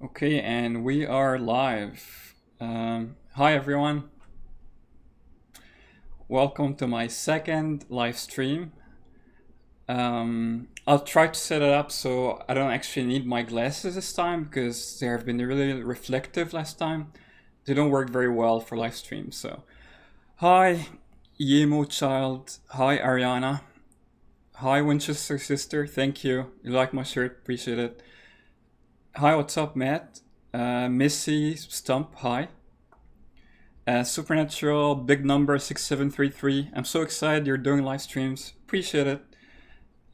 Okay, and we are live. Hi, everyone. Welcome to my second live stream. I'll try to set it up so I don't actually need my glasses this time because they have been really reflective last time. They don't work very well for live streams. So, hi, Yemo Child. Hi, Ariana. Hi, Winchester Sister. Thank you. You like my shirt? Appreciate it. Hi, what's up, Matt? Missy Stump. Hi. Supernatural, big number 6733. I'm so excited you're doing live streams. Appreciate it.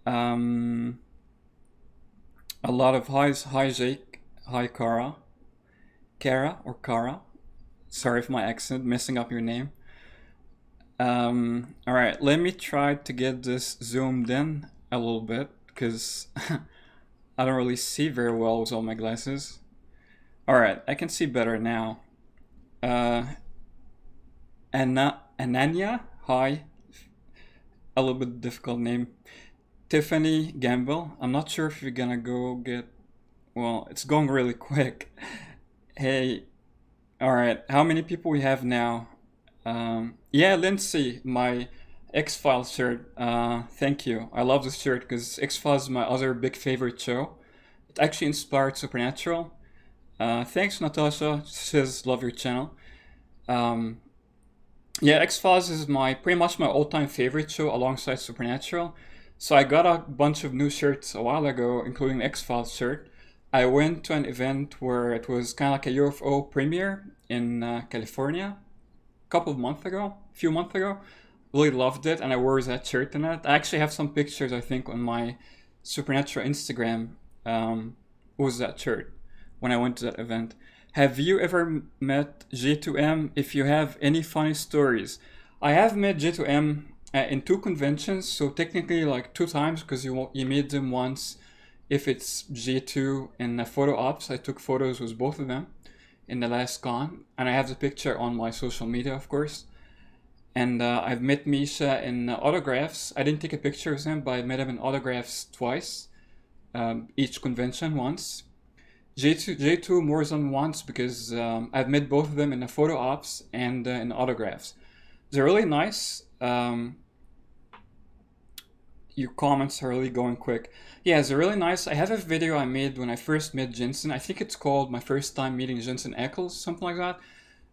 Um, a lot of highs. Hi, Jake. Hi, Kara. Kara or Kara. Sorry if my accent messing up your name. All right, let me try to get this zoomed in a little bit because I don't really see very well with all my glasses. All right, I can see better now. Uh, Ananya, hi. A little bit difficult name. Tiffany Gamble. I'm not sure if you're gonna go get. Well, it's going really quick. Hey, all right. How many people we have now? Yeah, Lindsay, my X Files shirt. Thank you. I love this shirt because X Files is my other big favorite show. It actually inspired Supernatural. Thanks, Natasha. She says love your channel. Um, yeah, X Files is my pretty much my all-time favorite show alongside Supernatural. So I got a bunch of new shirts a while ago, including X Files shirt. I went to an event where it was kind of like a UFO premiere in California a couple of months ago, a few months ago. Really loved it, and I wore that shirt in it. I actually have some pictures, I think, on my Supernatural Instagram with that shirt when I went to that event. Have you ever met J2M? If you have any funny stories, I have met J2M in two conventions, so technically like two times because you meet them once if it's J2 in the photo ops. I took photos with both of them in the last con, and I have the picture on my social media, of course. And I've met Misha in autographs. I didn't take a picture with him, but I met him in autographs twice, each convention once. J2 more than once because I've met both of them in the photo ops and in autographs. They're really nice. Your comments are really going quick. Yeah, they're really nice. I have a video I made when I first met Jensen. I think it's called My First Time Meeting Jensen Ackles, something like that.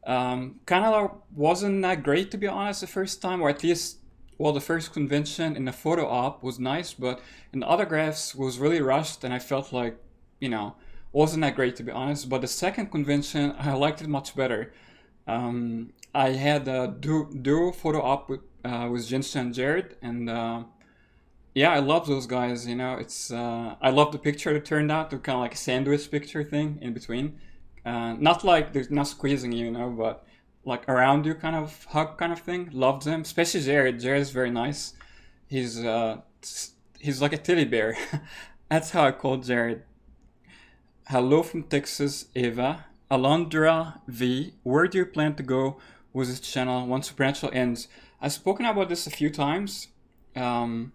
Kind of wasn't that great to be honest the first time, or at least, well, the first convention in the photo op was nice, but in the autographs was really rushed, and I felt like, you know, wasn't that great to be honest. But the second convention, I liked it much better. I had a duo photo op with Jensen and Jared, and yeah, I love those guys. You know, it's I love the picture that turned out to kind of like a sandwich picture thing in between. Not like there's not squeezing you, you know, but like around you kind of hug kind of thing. Loved them, especially Jared. Jared's very nice. He's uh, he's like a teddy bear. That's how I call Jared. Hello from Texas, Eva. Alondra V. Where do you plan to go with this channel once Supernatural ends? I've spoken about this a few times. Um,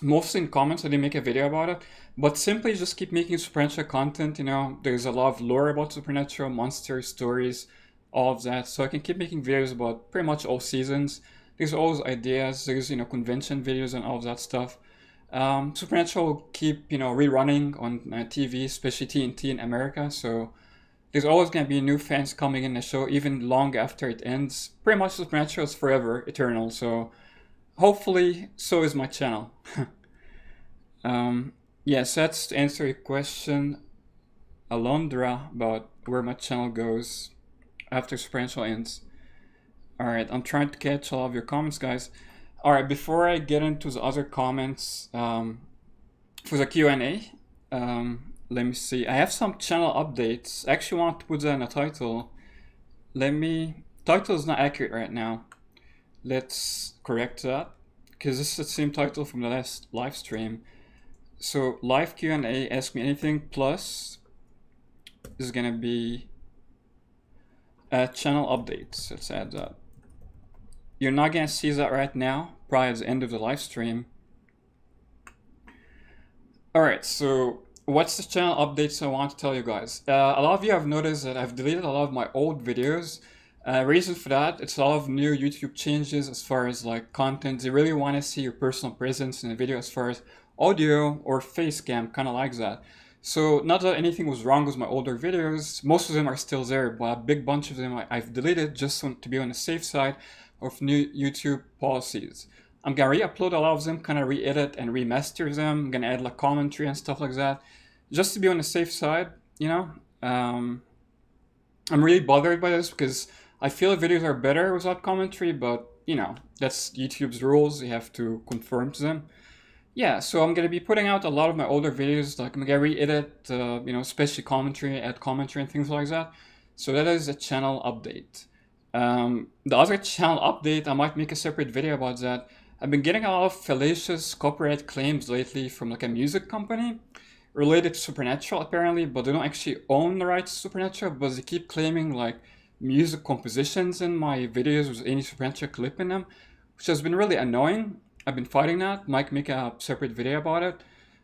Mostly in comments. I didn't make a video about it, but simply just keep making Supernatural content. You know, there's a lot of lore about Supernatural, monster stories, all of that. So I can keep making videos about pretty much all seasons. There's always ideas. There's convention videos and all of that stuff. Supernatural will keep rerunning on TV, especially TNT in America. So there's always gonna be new fans coming in the show even long after it ends. Pretty much Supernatural is forever, eternal. So hopefully, so is my channel. Yes, that's to answer your question, Alondra, about where my channel goes after Supernatural ends. Alright, I'm trying to catch all of your comments, guys. Alright, before I get into the other comments for the Q&A, let me see. I have some channel updates. I actually want to put that in a title. Title is not accurate right now. Let's correct that, because this is the same title from the last live stream. So live Q&A, ask me anything, plus is gonna be channel updates. Let's add that. You're not gonna see that right now, probably at the end of the live stream. Alright, so what's the channel updates I want to tell you guys? A lot of you have noticed that I've deleted a lot of my old videos. Reason for that, it's a lot of new YouTube changes as far as like content. They really want to see your personal presence in the video as far as audio or face cam, kind of like that. So not that anything was wrong with my older videos, most of them are still there, but a big bunch of them I've deleted just to be on the safe side of new YouTube policies. I'm gonna re-upload a lot of them, kind of re-edit and remaster them. I'm gonna add like commentary and stuff like that, just to be on the safe side, you know. I'm really bothered by this because I feel videos are better without commentary, but you know, that's YouTube's rules. You have to conform to them. Yeah, so I'm gonna be putting out a lot of my older videos, like I'm gonna re-edit, you know, especially commentary, add commentary and things like that. So that is a channel update. The other channel update, I might make a separate video about that. I've been getting a lot of fallacious copyright claims lately from like a music company related to Supernatural apparently, but they don't actually own the rights to Supernatural, but they keep claiming like music compositions in my videos with any Supernatural clip in them, which has been really annoying. I've been fighting that. Might make a separate video about it.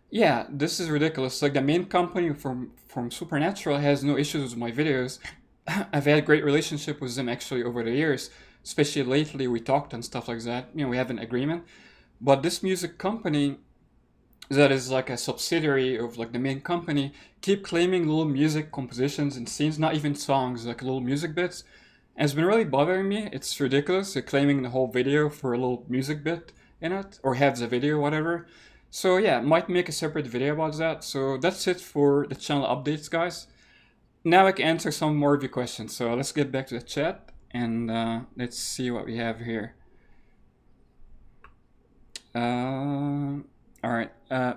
Yeah, this is ridiculous. Like the main company from Supernatural has no issues with my videos. I've had a great relationship with them actually over the years, especially lately we talked and stuff like that. You know, we have an agreement. But this music company that is like a subsidiary of like the main company keep claiming little music compositions and scenes, not even songs, like little music bits. And it's been really bothering me. It's ridiculous. They're claiming the whole video for a little music bit in it, or half the video, whatever. So yeah, might make a separate video about that. So that's it for the channel updates, guys. Now I can answer some more of your questions. So let's get back to the chat and let's see what we have here. All right.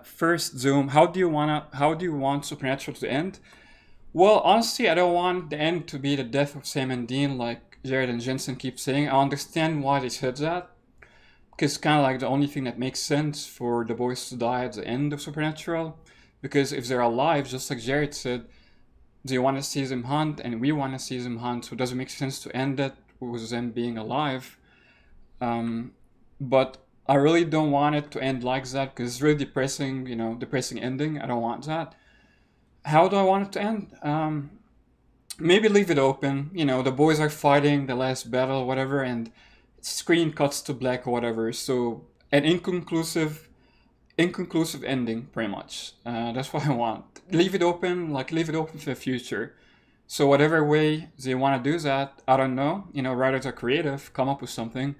First, Zoom. How do you want Supernatural to end? Well, honestly, I don't want the end to be the death of Sam and Dean, like Jared and Jensen keep saying. I understand why they said that, because it's kind of like the only thing that makes sense for the boys to die at the end of Supernatural. Because if they're alive, just like Jared said, they want to see them hunt, and we want to see them hunt. So it doesn't make sense to end it with them being alive. But I really don't want it to end like that because it's really depressing, you know, depressing ending. I don't want that. How do I want it to end? Maybe leave it open. You know, the boys are fighting the last battle, whatever, and screen cuts to black or whatever. So an inconclusive ending, pretty much. That's what I want. Leave it open, like leave it open for the future. So whatever way they want to do that, I don't know. You know, writers are creative, come up with something.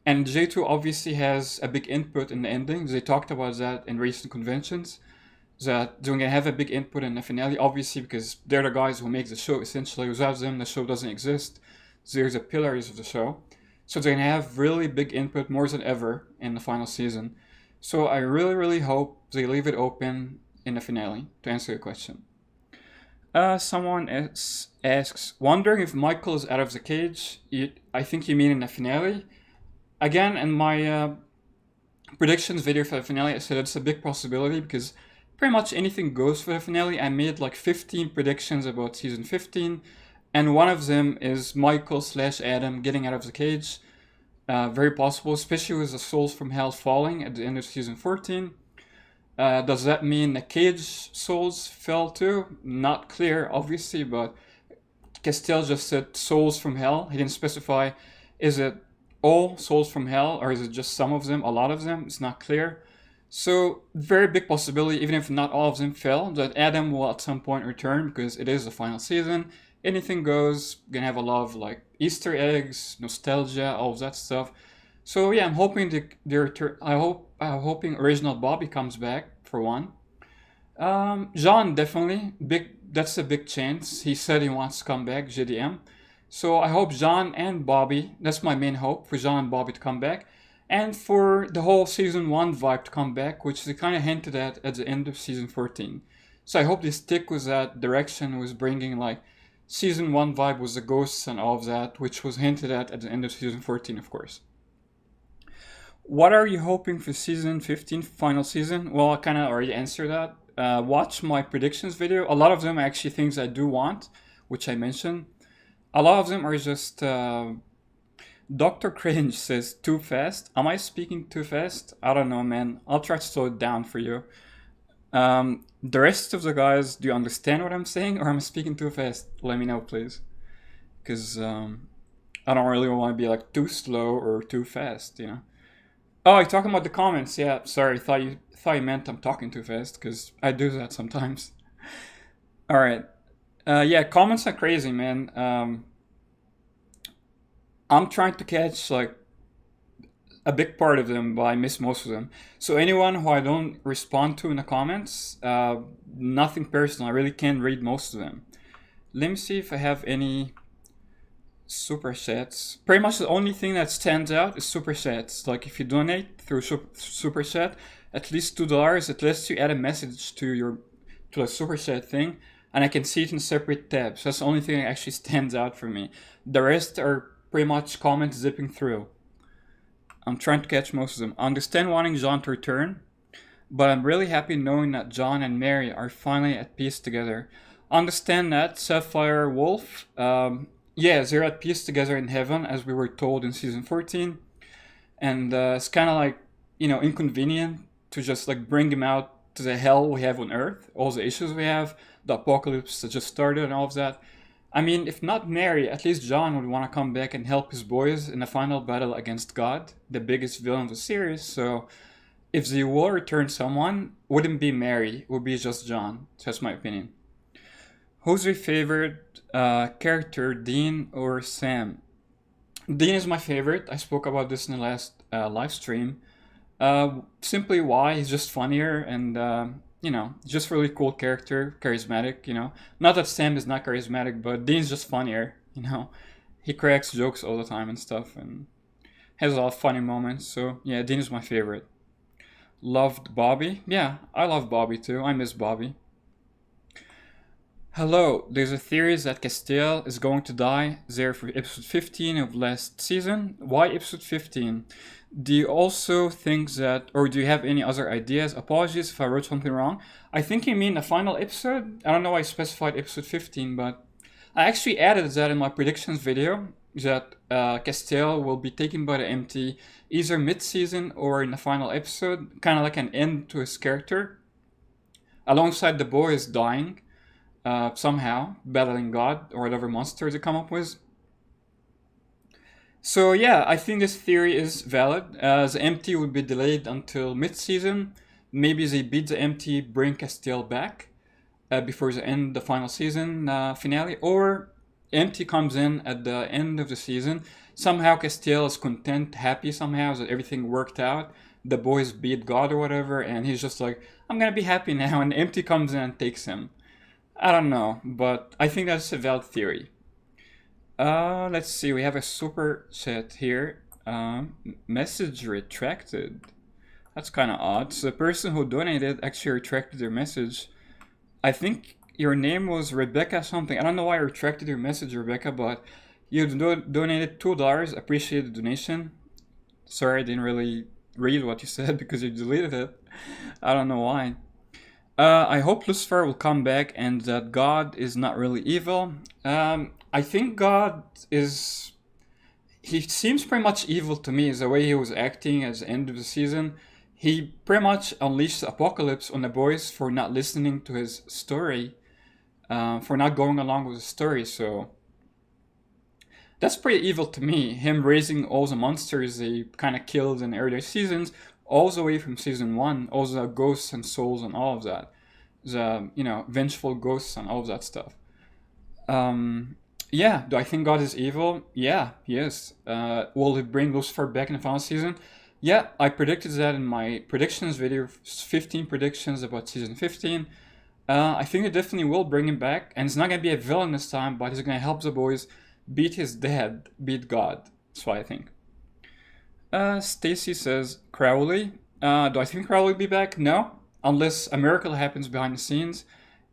And J2 obviously has a big input in the ending. They talked about that in recent conventions, that they're going to have a big input in the finale, obviously, because they're the guys who make the show, essentially. Without them, the show doesn't exist. They're the pillars of the show. So they're going to have really big input, more than ever, in the final season. So I really, really hope they leave it open in the finale, to answer your question. Someone asks, wondering if Michael is out of the cage. I think you mean in the finale. Again, in my predictions video for the finale, I said it's a big possibility because pretty much anything goes for the finale. I made like 15 predictions about season 15, and one of them is Michael/Adam getting out of the cage. Very possible, especially with the souls from hell falling at the end of season 14. Does that mean the cage souls fell too? Not clear, obviously, but Castell just said souls from hell. He didn't specify, is it all souls from hell or is it just some of them, a lot of them? It's not clear. So very big possibility, even if not all of them fell, that Adam will at some point return because it is the final season. Anything goes, gonna have a lot of like Easter eggs, nostalgia, all of that stuff. So yeah, I'm hoping they return. I'm hoping original Bobby comes back for one. Jean definitely big. That's a big chance. He said he wants to come back, JDM. So I hope Jean and Bobby. That's my main hope, for Jean and Bobby to come back, and for the whole season 1 vibe to come back, which they kind of hinted at the end of season 14. So I hope they stick with that direction, with bringing like season 1 vibe with the ghosts and all of that, which was hinted at the end of season 14, of course. What are you hoping for season 15 final season? Well, I kind of already answered that. Watch my predictions video. A lot of them are actually things I do want, which I mentioned. A lot of them are just Dr. Cringe says too fast. Am I speaking too fast? I don't know, man. I'll try to slow it down for you. The rest of the guys, do you understand what I'm saying, or am I speaking too fast? Let me know, please, because I don't really want to be like too slow or too fast, you know. Oh, you're talking about the comments? Yeah, sorry, thought you meant I'm talking too fast, because I do that sometimes. All right. Yeah, comments are crazy, man. I'm trying to catch like a big part of them, but I miss most of them. So anyone who I don't respond to in the comments, nothing personal. I really can't read most of them. Let me see if I have any super chats. Pretty much the only thing that stands out is super chats. Like if you donate through super chat, at least $2, it lets you add a message to a super chat thing, and I can see it in separate tabs. That's the only thing that actually stands out for me. The rest are pretty much comments zipping through. I'm trying to catch most of them. I understand wanting John to return, but I'm really happy knowing that John and Mary are finally at peace together. I understand that, Sapphire Wolf. Yeah, they're at peace together in heaven, as we were told in season 14. And it's kind of like, inconvenient to just like bring him out to the hell we have on Earth, all the issues we have, the apocalypse that just started, and all of that. I mean, if not Mary, at least John would want to come back and help his boys in the final battle against God, the biggest villain of the series. So, if they will return someone, wouldn't be Mary, it would be just John. That's my opinion. Who's your favorite character, Dean or Sam? Dean is my favorite. I spoke about this in the last live stream. Simply why he's just funnier and just really cool character, charismatic. Not that Sam is not charismatic, but Dean's just funnier. He cracks jokes all the time and stuff, and has a lot of funny moments. So yeah, Dean is my favorite. Loved Bobby. Yeah, I love Bobby too. I miss Bobby. Hello, there's a theory that Castile is going to die there for episode 15 of last season. Why episode 15? Do you also think that, or do you have any other ideas? Apologies if I wrote something wrong. I think you mean the final episode. I don't know why I specified episode 15, but I actually added that in my predictions video, that Castile will be taken by the MT either mid-season or in the final episode, kind of like an end to his character, alongside the boys dying. Somehow, battling God or whatever monster they come up with. So yeah, I think this theory is valid. The MT would be delayed until mid-season. Maybe they beat the MT, bring Castile back before the end the final season finale, or MT comes in at the end of the season. Somehow Castile is content, happy somehow that everything worked out. The boys beat God or whatever, and he's just like, I'm gonna be happy now, and MT comes in and takes him. I don't know, but I think that's a valid theory. Let's see, we have a super chat here. Message retracted. That's kind of odd. So the person who donated actually retracted their message. I think your name was Rebecca something. I don't know why you retracted your message, Rebecca, but you donated $2. Appreciate the donation. Sorry, I didn't really read what you said because you deleted it. I don't know why. I hope Lucifer will come back and that God is not really evil. I think God is... He seems pretty much evil to me, is the way he was acting at the end of the season. He pretty much unleashed the apocalypse on the boys for not listening to his story, for not going along with the story, so... That's pretty evil to me, him raising all the monsters they kind of killed in earlier seasons, all the way from season 1, all the ghosts and souls and all of that. The, vengeful ghosts and all of that stuff. Yeah, do I think God is evil? Yeah, he is. Will he bring Lucifer back in the final season? Yeah, I predicted that in my predictions video, 15 predictions about season 15. I think they definitely will bring him back, and it's not going to be a villain this time, but he's going to help the boys beat his dad, beat God. That's what I think. Stacy says, Crowley. Do I think Crowley will be back? No. Unless a miracle happens behind the scenes.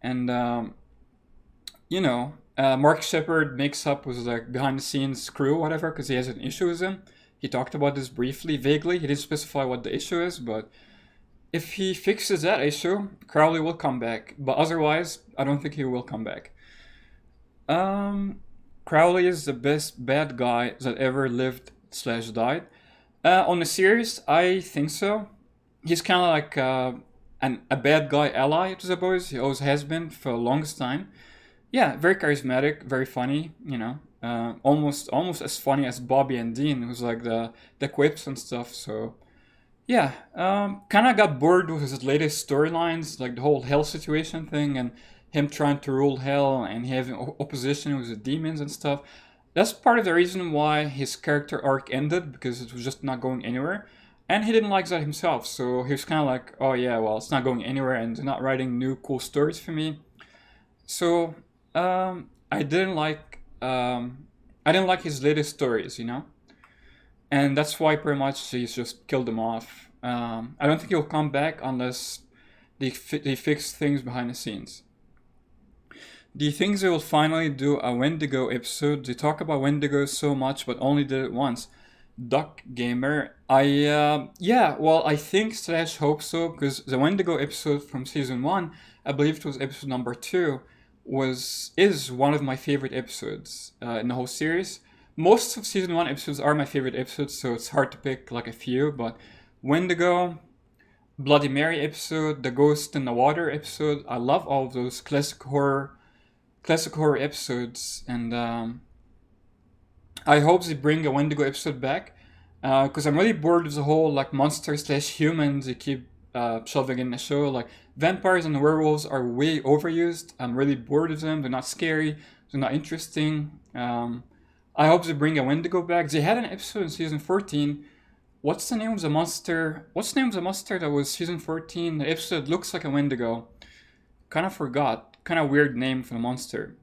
And, Mark Shepard makes up with the behind the scenes crew, whatever, because he has an issue with him. He talked about this briefly, vaguely. He didn't specify what the issue is, but if he fixes that issue, Crowley will come back. But otherwise, I don't think he will come back. Crowley is the best bad guy that ever lived/died. On the series, I think so. He's kind of like a bad guy ally to the boys. He always has been for the longest time. Yeah, very charismatic, very funny. Almost as funny as Bobby and Dean, who's like the quips and stuff. So yeah, kind of got bored with his latest storylines, like the whole hell situation thing, and him trying to rule hell and having opposition with the demons and stuff. That's part of the reason why his character arc ended, because it was just not going anywhere. And he didn't like that himself, so he was kind of like, oh yeah, well, it's not going anywhere and they're not writing new cool stories for me. So I didn't like his latest stories, and that's why pretty much he's just killed them off. I don't think he'll come back unless they fix things behind the scenes. Do you think they will finally do a Wendigo episode? They talk about Wendigo so much, but only did it once. Duck Gamer, yeah, well, I think slash hope so, because the Wendigo episode from season 1, I believe it was episode number 2, is one of my favorite episodes in the whole series. Most of season 1 episodes are my favorite episodes, so it's hard to pick like a few, but Wendigo, Bloody Mary episode, the Ghost in the Water episode, I love all of those classic horror episodes, and I hope they bring a Wendigo episode back, because I'm really bored of the whole like monster slash humans they keep shoving in the show. Like vampires and werewolves are way overused. I'm really bored of them. They're not scary. They're not interesting. I hope they bring a Wendigo back. They had an episode in season 14. What's the name of the monster? What's the name of the monster that was season 14? The episode looks like a Wendigo. Kind of forgot. Kind of weird name for the monster.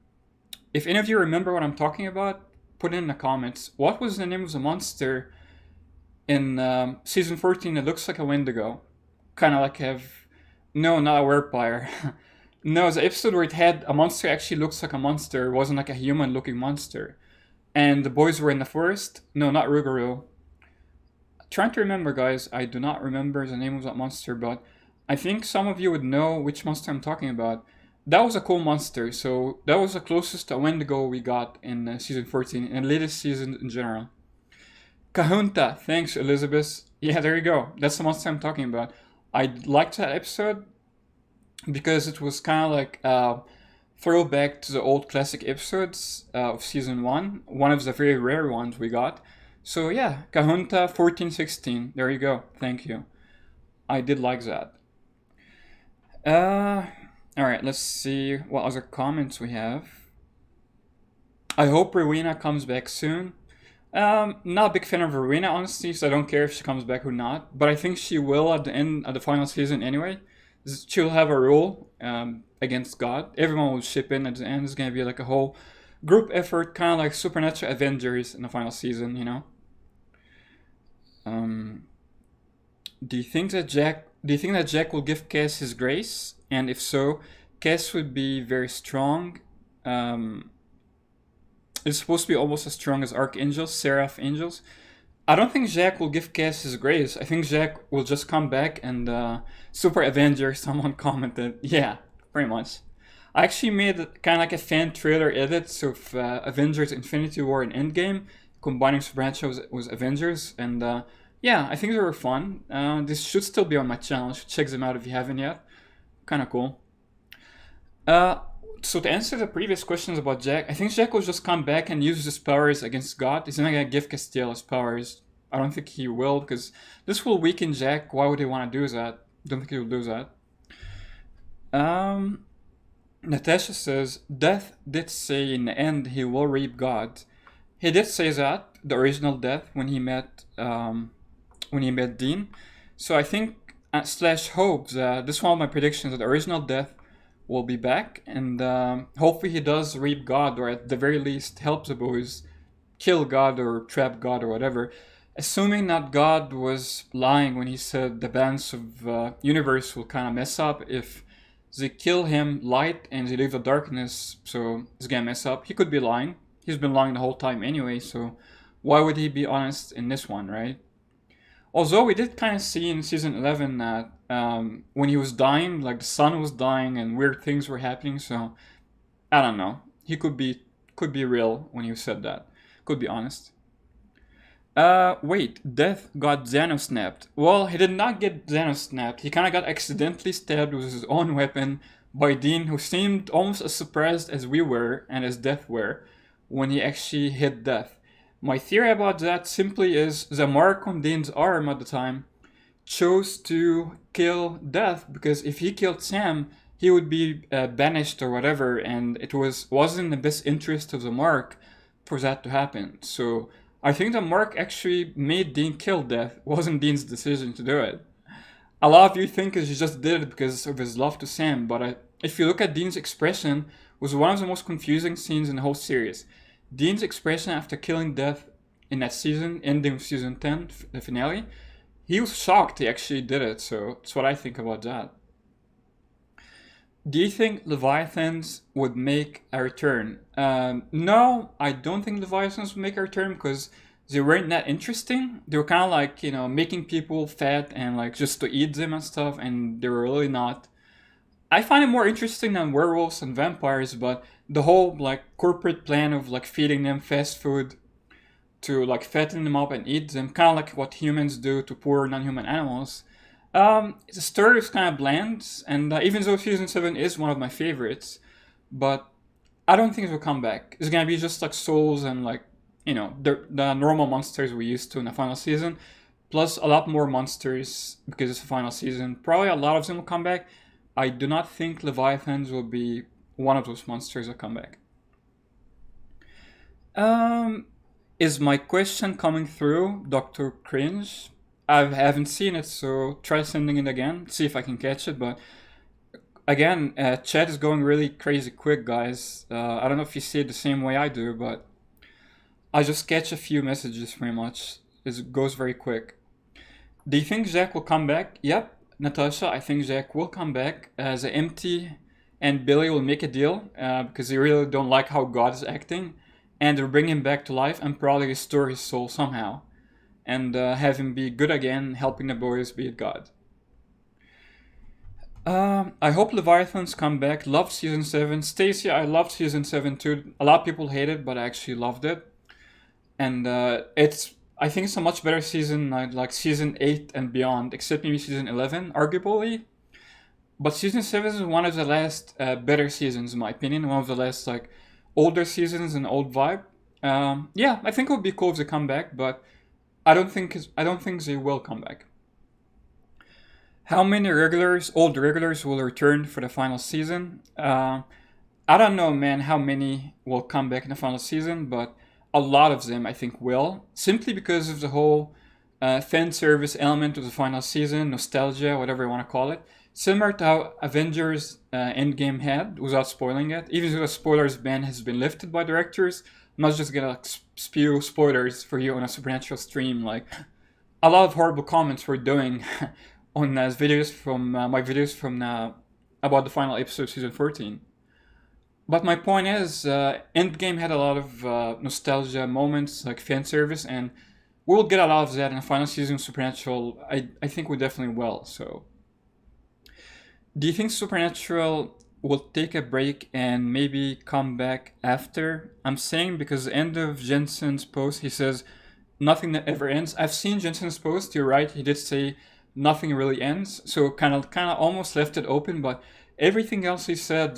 If any of you remember what I'm talking about, put it in the comments. What was the name of the monster in season 14 that looks like a Wendigo? Kind of like no, not a werepire. No, the episode where it had a monster actually looks like a monster. It wasn't like a human looking monster. And the boys were in the forest. No, not Rougarou. Trying to remember, guys. I do not remember the name of that monster, but I think some of you would know which monster I'm talking about. That was a cool monster, so that was the closest to a Wendigo we got in season 14, and the latest season in general. Kahunta, thanks Elizabeth. Yeah, there you go. That's the monster I'm talking about. I liked that episode because it was kind of like a throwback to the old classic episodes of season 1, one of the very rare ones we got. So yeah, Kahunta 1416, there you go, thank you. I did like that. Alright, let's see what other comments we have. I hope Rowena comes back soon. Not a big fan of Rowena, honestly, so I don't care if she comes back or not. But I think she will at the end of the final season anyway. She'll have a role against God. Everyone will ship in at the end. It's gonna be like a whole group effort, kind of like Supernatural Avengers in the final season, Do you think that Jack will give Cass his grace? And if so, Cass would be very strong. It's supposed to be almost as strong as archangels, seraph angels. I don't think Jack will give Cass his grace. I think Jack will just come back and Super Avenger, someone commented. Yeah, pretty much. I actually made kind of like a fan trailer edit of Avengers Infinity War and Endgame, combining Supernatural with Avengers, and yeah, I think they were fun. This should still be on my channel. You should check them out if you haven't yet. Kind of cool. So to answer the previous questions about Jack, I think Jack will just come back and use his powers against God. He's not gonna give Castiel his powers. I don't think he will, because this will weaken Jack. Why would he want to do that? Don't think he will do that. Natasha says, Death did say in the end he will reap God. He did say that, the original Death, when he met Dean. So I think slash hope that this is one of my predictions that the original Death will be back, and hopefully he does reap God, or at the very least help the boys kill God or trap God or whatever. Assuming that God was lying when he said the balance of universe will kind of mess up if they kill him light and they leave the darkness, so it's gonna mess up. He could be lying. He's been lying the whole time anyway, so why would he be honest in this one, right? Although we did kind of see in season 11 that when he was dying, like the sun was dying and weird things were happening, so I don't know. He could be real when he said that. Could be honest. Wait, Death got Xano snapped. Well, he did not get Xano snapped. He kind of got accidentally stabbed with his own weapon by Dean, who seemed almost as surprised as we were and as Death were when he actually hit Death. My theory about that simply is the mark on Dean's arm at the time chose to kill Death because if he killed Sam, he would be banished or whatever, and it wasn't in the best interest of the Mark for that to happen. So I think the Mark actually made Dean kill Death. It wasn't Dean's decision to do it. A lot of you think he just did it because of his love to Sam, but if you look at Dean's expression, it was one of the most confusing scenes in the whole series. Dean's expression after killing Death in that season, ending of season 10, the finale, he was shocked he actually did it, so that's what I think about that. Do you think Leviathans would make a return? No, I don't think Leviathans would make a return because they weren't that interesting. They were kind of like, making people fat and like just to eat them and stuff, and they were really not. I find it more interesting than werewolves and vampires, but the whole like corporate plan of like feeding them fast food to like fatten them up and eat them, kind of like what humans do to poor non-human animals. The story is kind of bland, and even though season 7 is one of my favorites, but I don't think it will come back. It's gonna be just like souls and like the normal monsters we used to in the final season, plus a lot more monsters because it's the final season. Probably a lot of them will come back. I do not think Leviathans will be one of those monsters that come back. Um, is my question coming through, Doctor Cringe? I haven't seen it, so try sending it again. See if I can catch it. But again, chat is going really crazy quick, guys. I don't know if you see it the same way I do, but I just catch a few messages pretty much. It goes very quick. Do you think Jack will come back? Yep, Natasha, I think Jack will come back. The Empty and Billy will make a deal because they really don't like how God is acting, and they'll bring him back to life and probably restore his soul somehow, and have him be good again, helping the boys beat God. I hope Leviathans come back. Loved season 7. Stacy, I loved season 7 too. A lot of people hate it, but I actually loved it. And I think it's a much better season, like season 8 and beyond, except maybe season 11, arguably. But season 7 is one of the last better seasons, in my opinion. One of the last like older seasons and old vibe. Yeah, I think it would be cool if they come back, but I don't think they will come back. How many old regulars, will return for the final season? I don't know, man, how many will come back in the final season, but a lot of them I think will, simply because of the whole fan service element of the final season, nostalgia, whatever you want to call it. Similar to how Avengers Endgame had, without spoiling it. Even though the spoilers ban has been lifted by directors, I'm not just gonna like, spew spoilers for you on a Supernatural stream. Like a lot of horrible comments we're doing on videos from my videos from about the final episode of season 14. But my point is, Endgame had a lot of nostalgia moments, like fan service, and we'll get a lot of that in the final season of Supernatural. I think we definitely will. So, do you think Supernatural will take a break and maybe come back after? I'm saying because the end of Jensen's post, he says nothing that ever ends. I've seen Jensen's post. You're right. He did say nothing really ends. So kind of almost left it open. But everything else he said,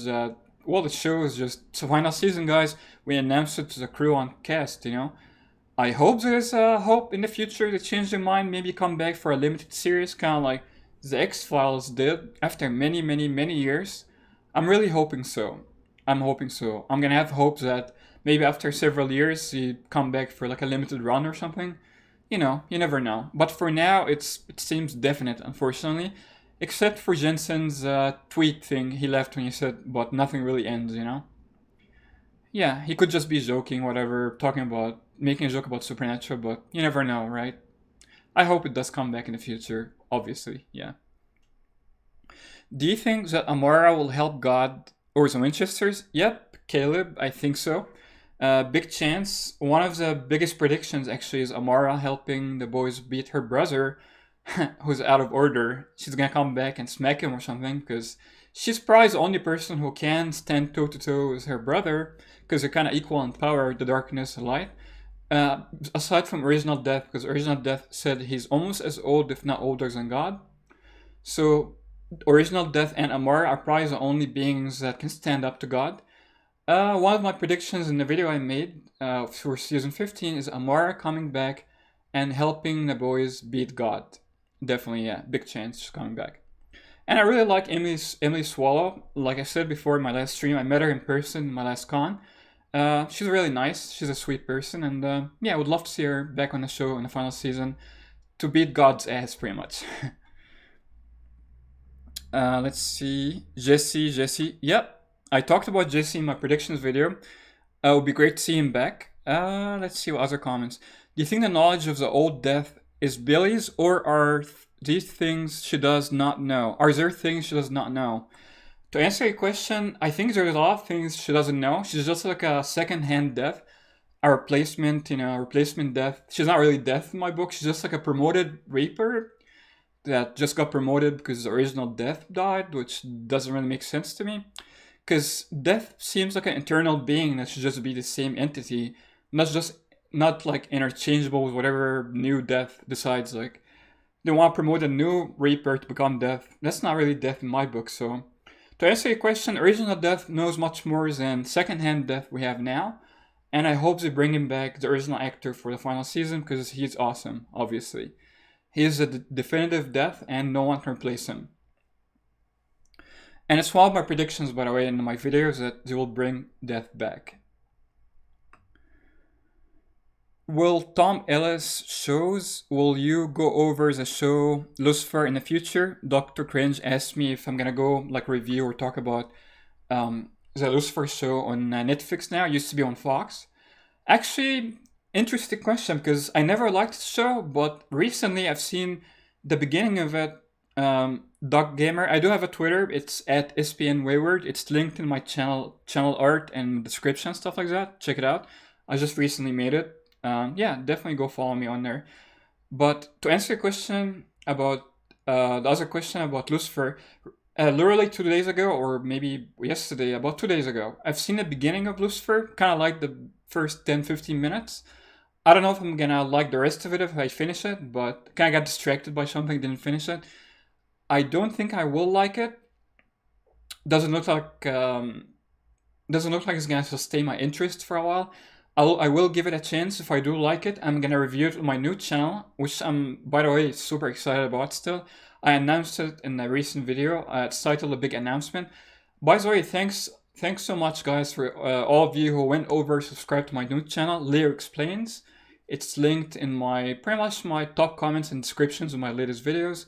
well, the show is just the final season, guys. We announced it to the crew on cast. I hope there's hope in the future to change their mind, maybe come back for a limited series, kind of like the X-Files did after many, many, many years. I'm really hoping so. I'm gonna have hope that maybe after several years you come back for like a limited run or something. You never know. But for now, it seems definite, unfortunately. Except for Jensen's tweet thing he left when he said, but nothing really ends, Yeah, he could just be joking, whatever, making a joke about Supernatural, but you never know, right? I hope it does come back in the future, obviously, yeah. Do you think that Amara will help God or the Winchesters? Yep, Caleb, I think so. Big chance. One of the biggest predictions actually is Amara helping the boys beat her brother, who's out of order. She's gonna come back and smack him or something, because she's probably the only person who can stand toe to toe with her brother, because they're kind of equal in power, the darkness and light. Aside from Original Death, because Original Death said he's almost as old, if not older, than God. So Original Death and Amara are probably the only beings that can stand up to God. One of my predictions in the video I made for season 15 is Amara coming back and helping the boys beat God. Definitely, yeah, big chance she's coming back. And I really like Emily Swallow. Like I said before in my last stream, I met her in person in my last con. She's really nice. She's a sweet person, and yeah, I would love to see her back on the show in the final season to beat God's ass, pretty much. Let's see, Jesse. Yep, I talked about Jesse in my predictions video. It would be great to see him back. Let's see what other comments. Do you think the knowledge of the old death is Billy's, or are these things she does not know? Are there things she does not know? To answer your question, I think there's a lot of things she doesn't know. She's just like a second-hand death, a replacement, replacement death. She's not really death in my book. She's just like a promoted Reaper that just got promoted because the original Death died, which doesn't really make sense to me. Because Death seems like an eternal being that should just be the same entity, not like interchangeable with whatever new Death decides. Like they want to promote a new Reaper to become Death. That's not really Death in my book. So to answer your question, original Death knows much more than second-hand Death we have now, and I hope they bring him back, the original actor, for the final season because he's awesome. Obviously, he is a definitive Death, and no one can replace him. And it's one of my predictions, by the way, in my videos, that they will bring Death back. Will Tom Ellis shows, will you go over the show Lucifer in the future? Dr. Cringe asked me if I'm gonna go like review or talk about the Lucifer show on Netflix now. It used to be on Fox. Actually, interesting question, because I never liked the show, but recently I've seen the beginning of it. Doc Gamer, I do have a Twitter. It's at SPN Wayward. It's linked in my channel art and description and stuff like that. Check it out. I just recently made it. Yeah, definitely go follow me on there. But to answer your question about the other question about Lucifer, literally 2 days ago, or maybe yesterday, about 2 days ago, I've seen the beginning of Lucifer, kind of like the first 10-15 minutes. I don't know if I'm gonna like the rest of it if I finish it, but kind of got distracted by something, didn't finish it. I don't think I will like it. Doesn't look like it's gonna sustain my interest for a while. I will give it a chance. If I do like it, I'm gonna review it on my new channel, which I'm, by the way, super excited about still. I announced it in a recent video. It's titled A Big Announcement. By the way, thanks so much, guys, for all of you who went over, subscribed to my new channel, Leo Explains. It's linked in pretty much my top comments and descriptions of my latest videos.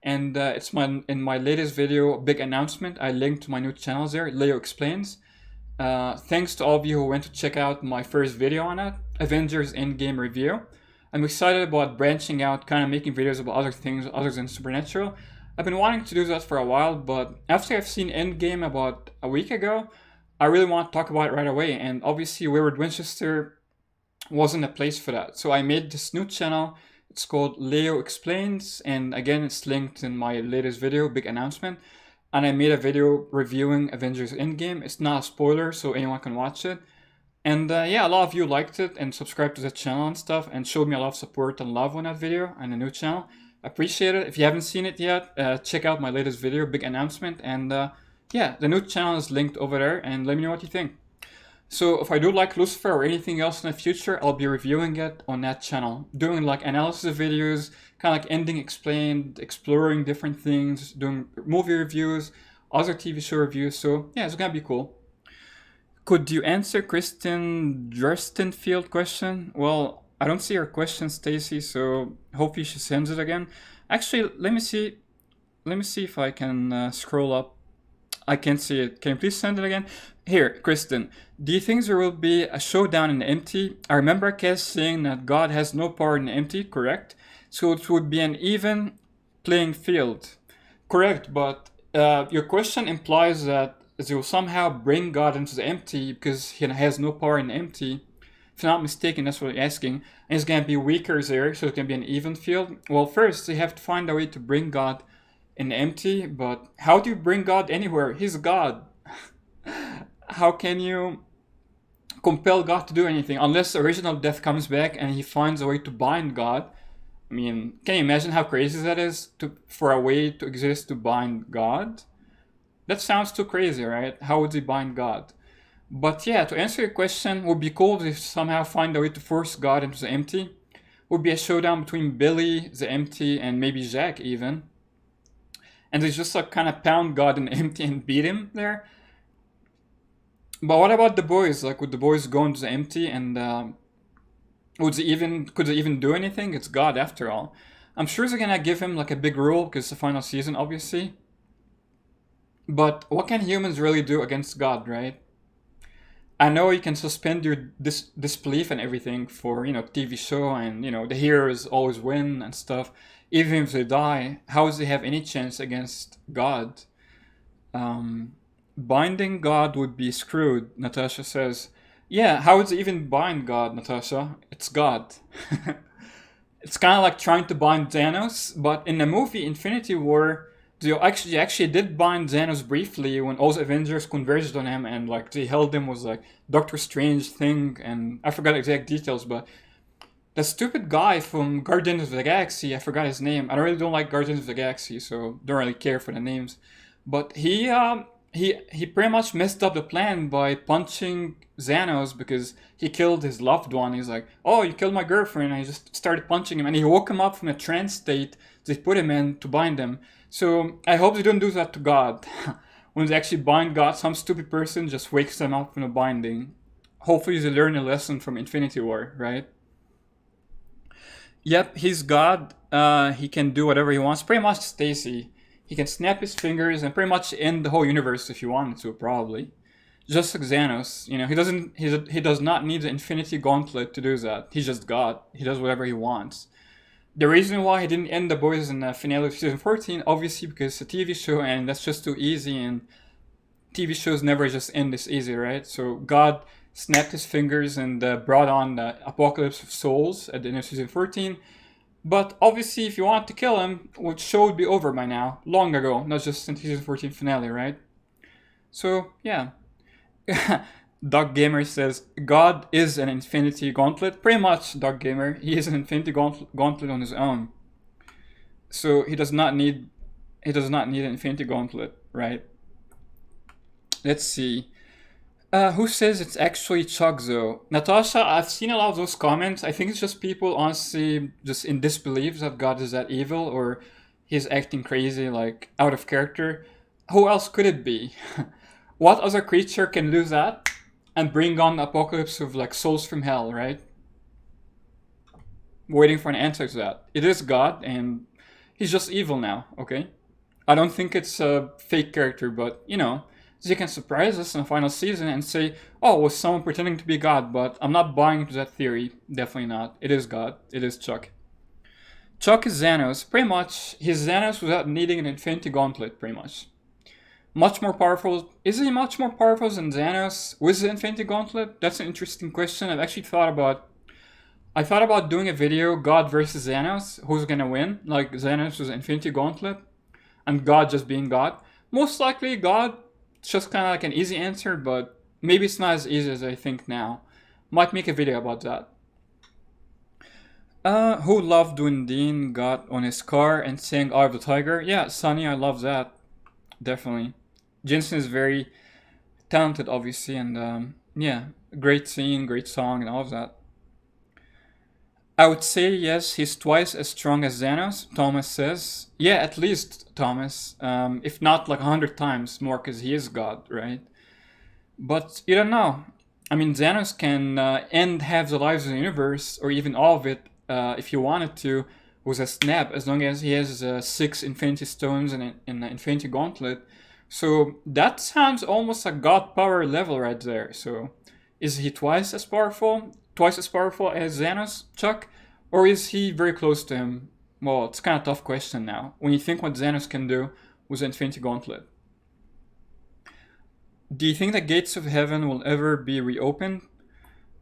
And it's in my latest video, Big Announcement. I linked to my new channel there, Leo Explains. Thanks to all of you who went to check out my first video on it, Avengers Endgame review. I'm excited about branching out, kind of making videos about other things other than Supernatural. I've been wanting to do that for a while, but after I've seen Endgame about a week ago, I really want to talk about it right away. And obviously, Wayward Winchester wasn't a place for that. So I made this new channel. It's called Leo Explains, and again, it's linked in my latest video, Big Announcement. And I made a video reviewing Avengers Endgame. It's not a spoiler, so anyone can watch it. And yeah, a lot of you liked it and subscribed to the channel and stuff, and showed me a lot of support and love on that video and the new channel. Appreciate it. If you haven't seen it yet, check out my latest video, Big Announcement. And yeah, the new channel is linked over there, and let me know what you think. So if I do like Lucifer or anything else in the future, I'll be reviewing it on that channel. Doing like analysis videos, kind of like ending explained, exploring different things, doing movie reviews, other TV show reviews. So yeah, it's gonna be cool. Could you answer Kristen Durstenfield question? Well, I don't see her question, Stacy, so hopefully she sends it again. Actually, let me see if I can scroll up. I can't see it. Can you please send it again? Here, Kristen, do you think there will be a showdown in the empty? I remember Cass saying that God has no power in the empty, correct? So it would be an even playing field. Correct, but your question implies that they will somehow bring God into the empty because he has no power in the empty. If I'm not mistaken, that's what you're asking. And it's going to be weaker there, so it's going to be an even field. Well, first, they have to find a way to bring God in the empty, but how do you bring God anywhere? He's God. How can you compel God to do anything unless the original death comes back and he finds a way to bind God. I mean, can you imagine how crazy that is for a way to exist to bind God? That sounds too crazy, right? How would he bind God? But yeah, to answer your question, would be cool if somehow find a way to force God into the empty. Would be a showdown between Billy, the empty, and maybe Jack even. And they just like kind of pound God in the empty and beat him there. But what about the boys? Like, would the boys go into the empty and could they even do anything? It's God after all. I'm sure they're gonna give him like a big rule because it's the final season, obviously. But what can humans really do against God, right? I know you can suspend your disbelief and everything for, TV show and, the heroes always win and stuff. Even if they die, how does they have any chance against God? Binding God would be screwed, Natasha says. Yeah, how would they even bind God, Natasha? It's God. It's kind of like trying to bind Thanos, but in the movie Infinity War, they actually did bind Thanos briefly when all the Avengers converged on him and like they held him with like Doctor Strange thing, and I forgot exact details, but the stupid guy from Guardians of the Galaxy, I forgot his name. I really don't like Guardians of the Galaxy, so don't really care for the names. But he pretty much messed up the plan by punching Thanos because he killed his loved one. He's like, "Oh, you killed my girlfriend." And he just started punching him, and he woke him up from a trance state they put him in to bind him. So I hope they don't do that to God. When they actually bind God, some stupid person just wakes them up from a binding. Hopefully they learn a lesson from Infinity War, right? Yep, he's God. He can do whatever he wants. Pretty much Stacy. He can snap his fingers and pretty much end the whole universe if he wanted to, probably. Just like Thanos, he does not need the Infinity Gauntlet to do that. He's just God. He does whatever he wants. The reason why he didn't end the boys in the finale of season 14, obviously because it's a TV show and that's just too easy, and TV shows never just end this easy, right? So God snapped his fingers and brought on the apocalypse of souls at the end of season 14. But obviously, if you want to kill him, the show would be over by now, long ago, not just in season 14 finale, right? So, yeah. Doug Gamer says, God is an Infinity Gauntlet. Pretty much, Doug Gamer. He is an Infinity Gauntlet on his own. So he does not need an Infinity Gauntlet, right? Let's see. Who says it's actually Chuck though? Natasha, I've seen a lot of those comments. I think it's just people honestly just in disbelief that God is that evil or he's acting crazy, like out of character. Who else could it be? What other creature can do that and bring on the apocalypse of like souls from hell, right? Waiting for an answer to that. It is God and he's just evil now, okay? I don't think it's a fake character, but they can surprise us in the final season and say, oh, was someone pretending to be God, but I'm not buying into that theory. Definitely not. It is God. It is Chuck. Chuck is Thanos. Pretty much, he's Thanos without needing an Infinity Gauntlet, pretty much. Much more powerful. Is he much more powerful than Thanos with the Infinity Gauntlet? That's an interesting question. I thought about doing a video, God versus Thanos, who's gonna win? Like Thanos with the Infinity Gauntlet, and God just being God. Most likely God. It's just kind of like an easy answer, but maybe it's not as easy as I think now. Might make a video about that. Who loved when Dean got on his car and sang Eye of the Tiger? Yeah, Sunny, I love that. Definitely. Jensen is very talented, obviously, and yeah, great scene, great song, and all of that. I would say yes, he's twice as strong as Thanos, Thomas says. Yeah, at least Thomas. If not like 100 times more, because he is God, right? But you don't know. I mean, Thanos can end half the lives of the universe, or even all of it, if he wanted to, with a snap, as long as he has 6 Infinity Stones and an Infinity Gauntlet. So that sounds almost like God power level right there. So is he twice as powerful as Thanos, Chuck? Or is he very close to him? Well, it's kind of a tough question now, when you think what Thanos can do with the Infinity Gauntlet. Do you think the gates of heaven will ever be reopened?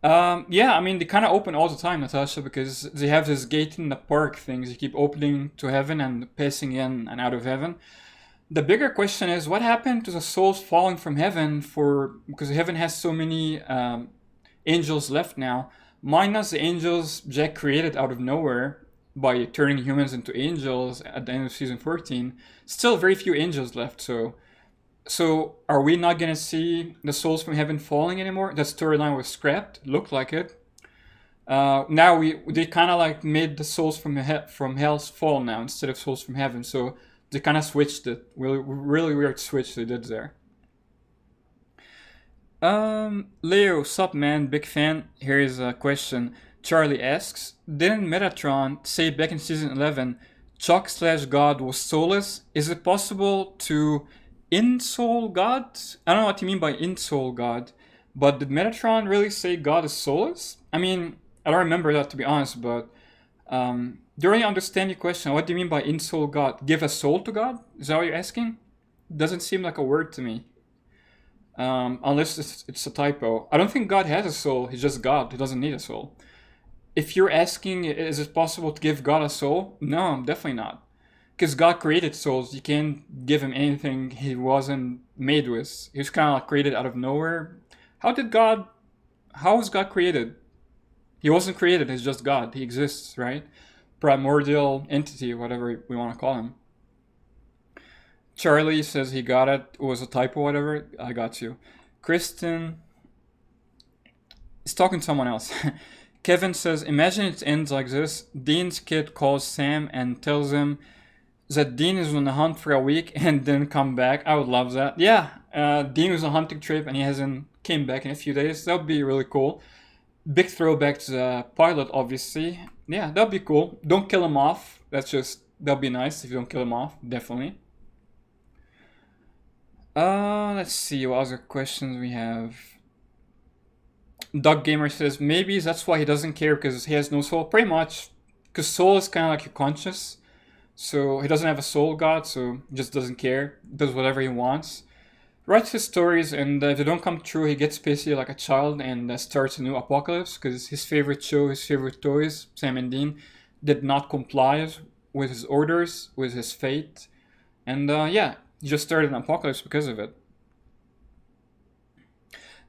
Yeah, I mean, they kind of open all the time, Natasha, because they have this gate in the park things. You keep opening to heaven and passing in and out of heaven. The bigger question is, what happened to the souls falling from heaven because heaven has so many angels left now, minus the angels Jack created out of nowhere by turning humans into angels at the end of season 14. Still very few angels left, so are we not gonna see the souls from heaven falling anymore? That storyline was scrapped. Looked like it. Now they kind of like made the souls from hell's fall now instead of souls from heaven. So they kind of switched it. Really weird switch they did there. Leo, sup man, big fan. Here's a question. Charlie asks, didn't Metatron say back in season 11, Chuck/God was soulless? Is it possible to in-soul God? I don't know what you mean by in-soul God, but did Metatron really say God is soulless? I mean, I don't remember that, to be honest, but do you really understand your question? What do you mean by in-soul God? Give a soul to God? Is that what you're asking? Doesn't seem like a word to me. Unless it's a typo. I don't think God has a soul. He's just God. He doesn't need a soul. If you're asking, is it possible to give God a soul? No, definitely not. Because God created souls. You can't give him anything he wasn't made with. He was kind of like created out of nowhere. How was God created? He wasn't created. He's just God. He exists, right? Primordial entity, whatever we want to call him. Charlie says he got it. It was a typo, whatever. I got you. Kristen is talking to someone else. Kevin says, imagine it ends like this. Dean's kid calls Sam and tells him that Dean is on a hunt for a week and didn't come back. I would love that. Yeah, Dean was on a hunting trip and he hasn't came back in a few days. That would be really cool. Big throwback to the pilot, obviously. Yeah, that'd be cool. Don't kill him off. That'd be nice if you don't kill him off. Definitely. Let's see what other questions we have. Doug Gamer says maybe that's why he doesn't care because he has no soul. Pretty much, because soul is kind of like your conscious. So he doesn't have a soul god, so he just doesn't care. Does whatever he wants. Writes his stories, and if they don't come true, he gets pissy like a child and starts a new apocalypse because his favorite show, his favorite toys, Sam and Dean, did not comply with his orders, with his fate. And yeah, he just started an apocalypse because of it.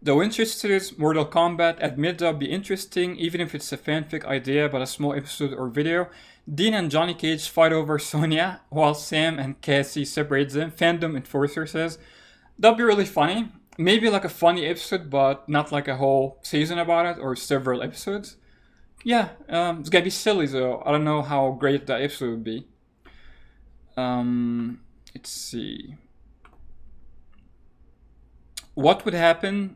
The Winchester's Mortal Kombat admit that'll be interesting, even if it's a fanfic idea but a small episode or video. Dean and Johnny Cage fight over Sonya while Sam and Cassie separate them. Fandom Enforcer says that'd be really funny. Maybe like a funny episode, but not like a whole season about it or several episodes. Yeah, it's gonna be silly though. I don't know how great that episode would be. Let's see. What would happen?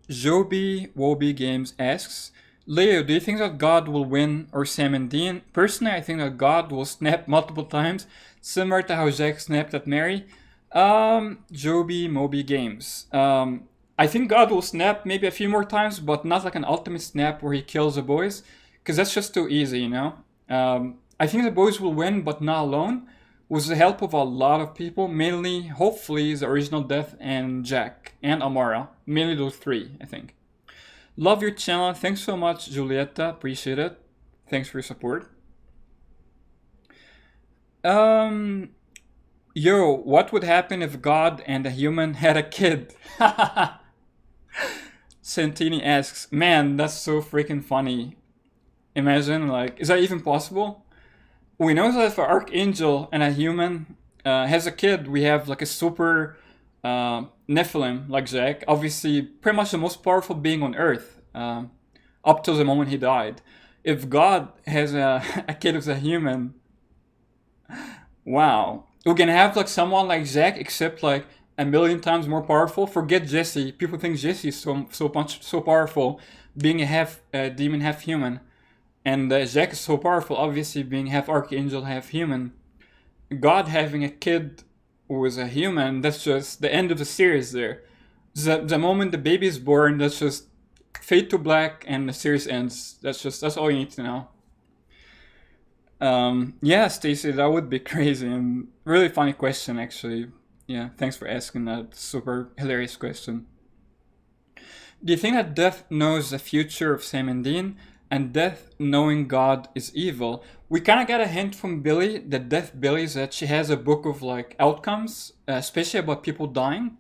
Joby Woby Games asks, Leo, do you think that God will win or Sam and Dean? Personally, I think that God will snap multiple times, similar to how Jack snapped at Mary. Joby Moby Games. I think God will snap maybe a few more times, but not like an ultimate snap where he kills the boys, because that's just too easy, you know? I think the boys will win, but not alone, with the help of a lot of people, mainly, hopefully, the original Death and Jack and Amara. Mainly those three, I think. Love your channel. Thanks so much, Julieta. Appreciate it. Thanks for your support. Yo, what would happen if God and a human had a kid? Santini asks, man, that's so freaking funny. Imagine, like, is that even possible? We know that if an archangel and a human has a kid, we have like a super Nephilim, like Jack. Obviously, pretty much the most powerful being on Earth, up till the moment he died. If God has a kid with a human, wow. We can have like someone like Jack, except like a million times more powerful. Forget Jesse. People think Jesse is so powerful, being a half demon, half human. And Jack is so powerful, obviously being half archangel, half human. God having a kid who is a human, that's just the end of the series there. The moment the baby is born, that's just fade to black and the series ends. That's all you need to know. Yeah, Stacy, that would be crazy and really funny question actually. Yeah, thanks for asking that super hilarious question. Do you think that Death knows the future of Sam and Dean? And Death, knowing God, is evil. We kind of got a hint from Billy, that Death Billy, that she has a book of like outcomes, especially about people dying.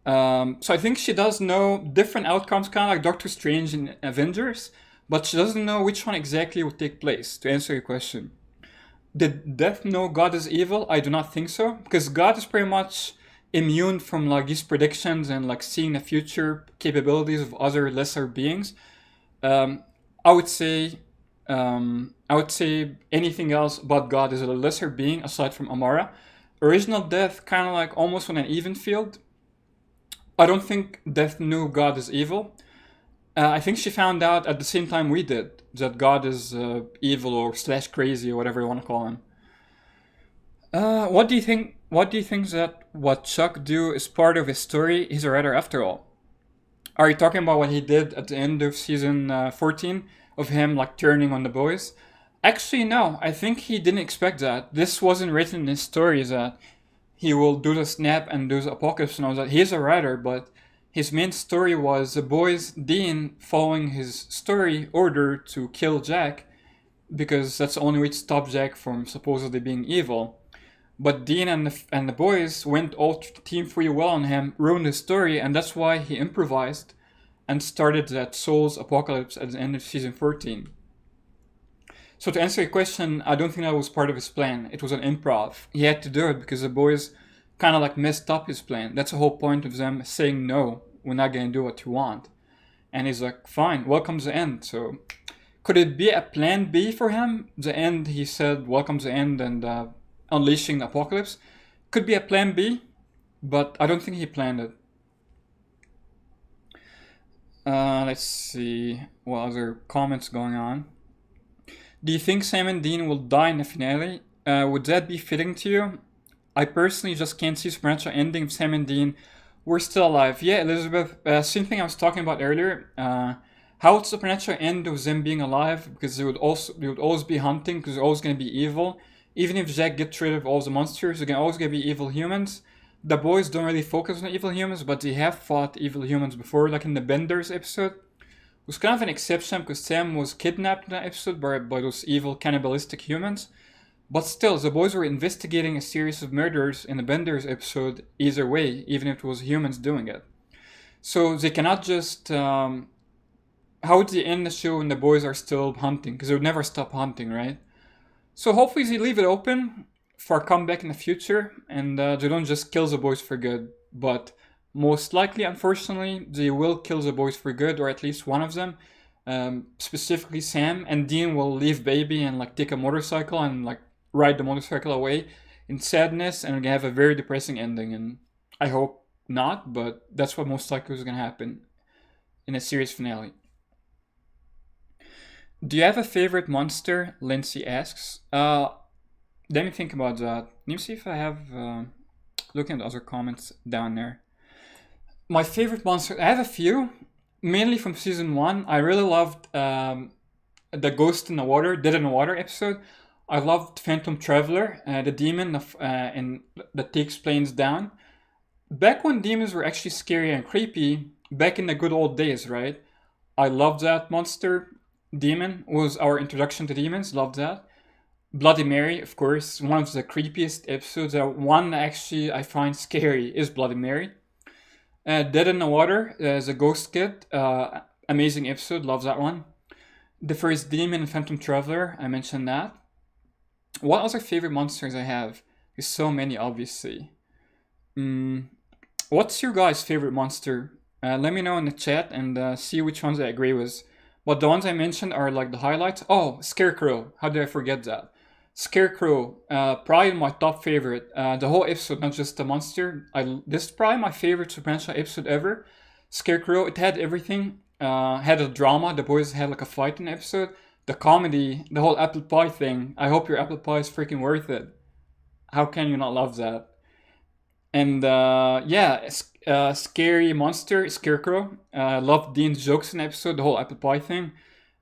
So I think she does know different outcomes, kind of like Doctor Strange in Avengers, but she doesn't know which one exactly would take place, to answer your question. Did Death know God is evil? I do not think so, because God is pretty much immune from like these predictions and like seeing the future capabilities of other lesser beings. Um, I would say, I would say anything else but God is a lesser being aside from Amara. Original Death kind of like almost on an even field. I don't think Death knew God is evil. I think she found out at the same time we did that God is evil or slash crazy or whatever you want to call him. What do you think? What do you think that what Chuck do is part of his story? He's a writer after all. Are you talking about what he did at the end of season 14 of him like turning on the boys? Actually, no. I think he didn't expect that. This wasn't written in his story that he will do the snap and do the apocalypse and all that. He's a writer, but his main story was the boys, Dean, following his story order to kill Jack because that's the only way to stop Jack from supposedly being evil. But Dean and the boys went all team free will on him, ruined his story, and that's why he improvised and started that Souls apocalypse at the end of season 14. So to answer your question, I don't think that was part of his plan. It was an improv. He had to do it because the boys kind of like messed up his plan. That's the whole point of them saying no, we're not gonna do what you want. And he's like, fine, welcome's the end. So could it be a plan B for him? The end, he said, welcome's the end and unleashing the apocalypse. Could be a plan B, but I don't think he planned it. Let's see what other comments going on. Do you think Sam and Dean will die in the finale? Would that be fitting to you? I personally just can't see supernatural ending if Sam and Dean were still alive. Yeah, Elizabeth, same thing I was talking about earlier. How would supernatural end with them being alive? Because they would always be hunting because they're always going to be evil. Even if Jack gets rid of all the monsters, they're always going to be evil humans. The boys don't really focus on evil humans, but they have fought evil humans before, like in the Benders episode. It was kind of an exception because Sam was kidnapped in that episode by those evil cannibalistic humans. But still, the boys were investigating a series of murders in the Benders episode either way, even if it was humans doing it. So they cannot just... how would they end the show when the boys are still hunting? Because they would never stop hunting, right? So hopefully they leave it open for a comeback in the future and they don't just kill the boys for good. But most likely, unfortunately, they will kill the boys for good, or at least one of them. Specifically Sam, and Dean will leave baby and like take a motorcycle and like ride the motorcycle away in sadness, and we're gonna have a very depressing ending. And I hope not, but that's what most likely is gonna happen in a series finale. Do you have a favorite monster? Lindsay asks. Let me think about that. Let me see if I have. Looking at the other comments down there. My favorite monster, I have a few, mainly from season 1. I really loved the Ghost in the Water, Dead in the Water episode. I loved Phantom Traveler, the demon that takes planes down. Back when demons were actually scary and creepy, back in the good old days, right? I loved that monster. Demon was our introduction to demons, loved that. Bloody Mary, of course, one of the creepiest episodes. One actually I find scary is Bloody Mary. Dead in the Water, the Ghost Kid, amazing episode, love that one. The first demon in Phantom Traveler, I mentioned that. What other favorite monsters I have? There's so many, obviously. What's your guys' favorite monster? Let me know in the chat and see which ones I agree with. But the ones I mentioned are like the highlights. Oh, Scarecrow, how did I forget that? Scarecrow, probably my top favorite. The whole episode, not just the monster. This is probably my favorite Supernatural episode ever. Scarecrow, it had everything. Had a drama. The boys had like a fight in the episode. The comedy, the whole apple pie thing. I hope your apple pie is freaking worth it. How can you not love that? And scary monster, Scarecrow. Loved Dean's jokes in the episode, the whole apple pie thing.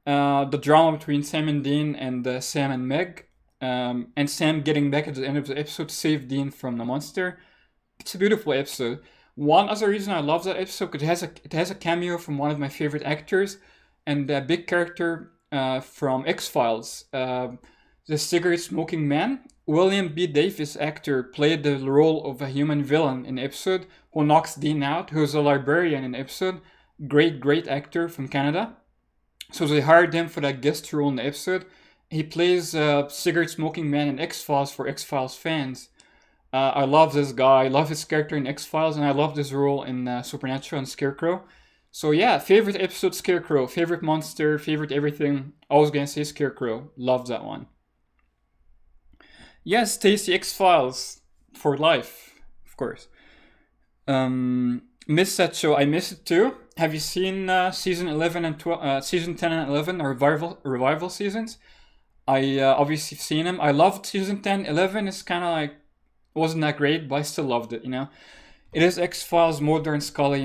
The drama between Sam and Dean and Sam and Meg. And Sam getting back at the end of the episode to save Dean from the monster. It's a beautiful episode. One other reason I love that episode because it has a cameo from one of my favorite actors and a big character from X-Files. The cigarette smoking man. William B. Davis, actor, played the role of a human villain in the episode who knocks Dean out, who's a librarian in the episode. Great actor from Canada. So they hired him for that guest role in the episode. He plays a cigarette smoking man in X Files for X Files fans. I love this guy. I love his character in X Files, and I love this role in Supernatural and Scarecrow. So yeah, favorite episode Scarecrow, favorite monster, favorite everything. Always gonna say Scarecrow. Love that one. Yes, Stacy X Files for life, of course. Miss that show. I miss it too. Have you seen season 11 and season 10 and 11 or revival seasons? I obviously seen them. I loved season 10. 11 is kind of like wasn't that great, but I still loved it. It is X Files, Mulder and Scully.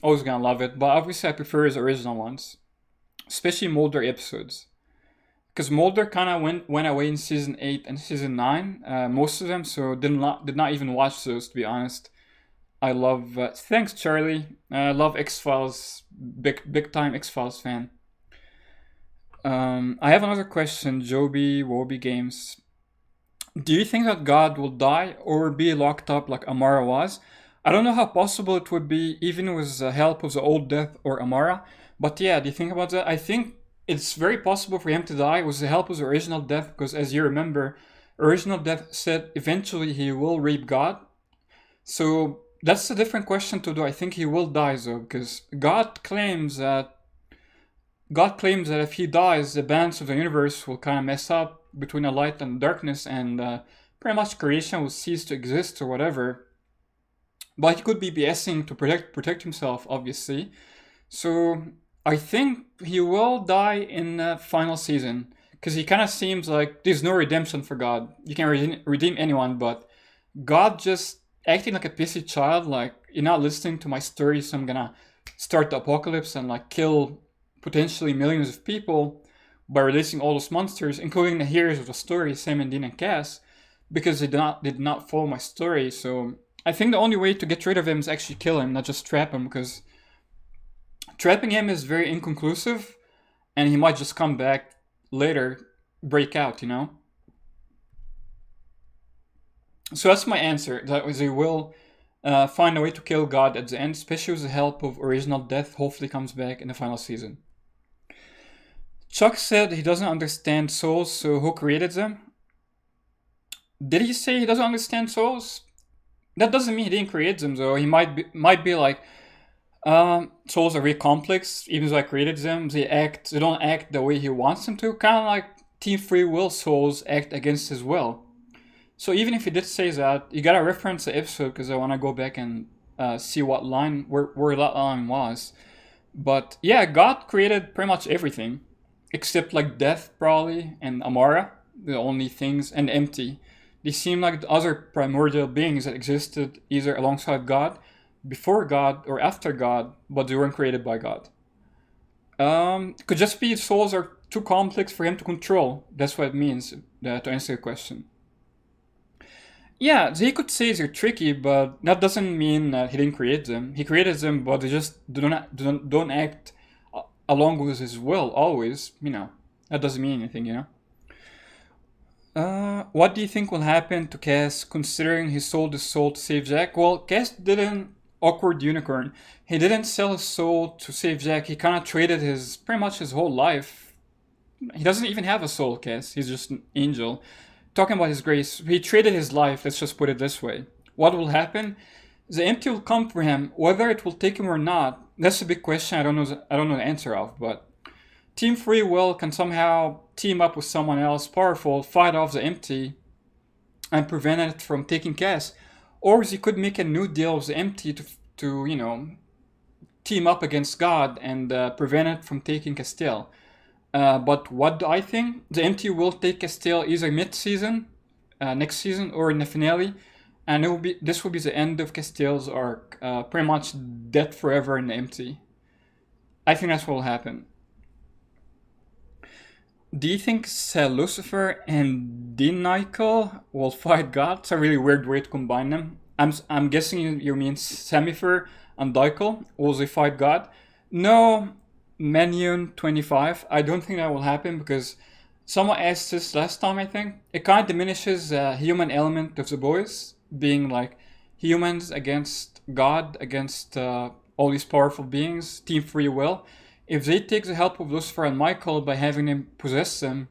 Always gonna love it. But obviously, I prefer his original ones, especially Mulder episodes. Because Mulder kind of went away in season 8 and season 9, most of them. So did not even watch those, to be honest. I love. Thanks, Charlie. I love X Files. Big time X Files fan. I have another question, Joby Woby Games. Do you think that God will die or be locked up like Amara was? I don't know how possible it would be, even with the help of the old death or Amara. But yeah, do you think about that? I think it's very possible for him to die with the help of the original death, because as you remember, original death said eventually he will reap God. So that's a different question to do. I think he will die though, because God claims that if he dies, the balance of the universe will kind of mess up between the light and darkness, and pretty much creation will cease to exist or whatever. But he could be BSing to protect himself, obviously. So I think he will die in the final season, because he kind of seems like there's no redemption for God. You can redeem anyone, but God just acting like a pissy child, like, you're not listening to my story, so I'm gonna start the apocalypse and like kill potentially millions of people by releasing all those monsters, including the heroes of the story, Sam and Dean and Cass, because they did not follow my story. So I think the only way to get rid of him is actually kill him, not just trap him, because trapping him is very inconclusive, and he might just come back later, break out. So that's my answer. That was, they will find a way to kill God at the end, especially with the help of original death. Hopefully comes back in the final season. Chuck said he doesn't understand souls, so who created them? Did he say he doesn't understand souls? That doesn't mean he didn't create them, though. He might be like, souls are really complex. Even though I created them, they don't act the way he wants them to. Kind of like Team Free Will souls act against his will. So even if he did say that, you gotta reference the episode, because I want to go back and see what line where that line was. But yeah, God created pretty much everything, except like death probably and Amara, the only things, and empty. They seem like the other primordial beings that existed either alongside God, before God, or after God, but they weren't created by God. Could just be souls are too complex for him to control. That's what it means, to answer your question. Yeah, he could say they're tricky, but that doesn't mean that he didn't create them. He created them, but they just don't act along with his will always. That doesn't mean anything. What do you think will happen to Cass, considering he sold his soul to save Jack? Well, Cass didn't. Awkward unicorn. He didn't sell his soul to save Jack. He kind of traded pretty much his whole life. He doesn't even have a soul, Cass. He's just an angel. Talking about his grace, he traded his life, let's just put it this way. What will happen? The empty will come for him, whether it will take him or not. That's a big question I don't know the answer of, but Team Free Will can somehow team up with someone else powerful, fight off the empty, and prevent it from taking Cass. Or they could make a new deal with the empty to team up against God and prevent it from taking Castile. But what do I think? The empty will take Castile either mid-season, next season, or in the finale, and this will be the end of Castile's arc. Pretty much dead forever in the empty. I think that's what will happen. Do you think Lucifer and Dinical will fight God? It's a really weird way to combine them. I'm guessing you mean Semifer and Daikel. Will they fight God? No. Manion 25. I don't think that will happen, because Someone asked this last time, I think. It kind of diminishes the human element of the boys, being like humans against God, against all these powerful beings, team free will. If they take the help of Lucifer and Michael by having him possess them,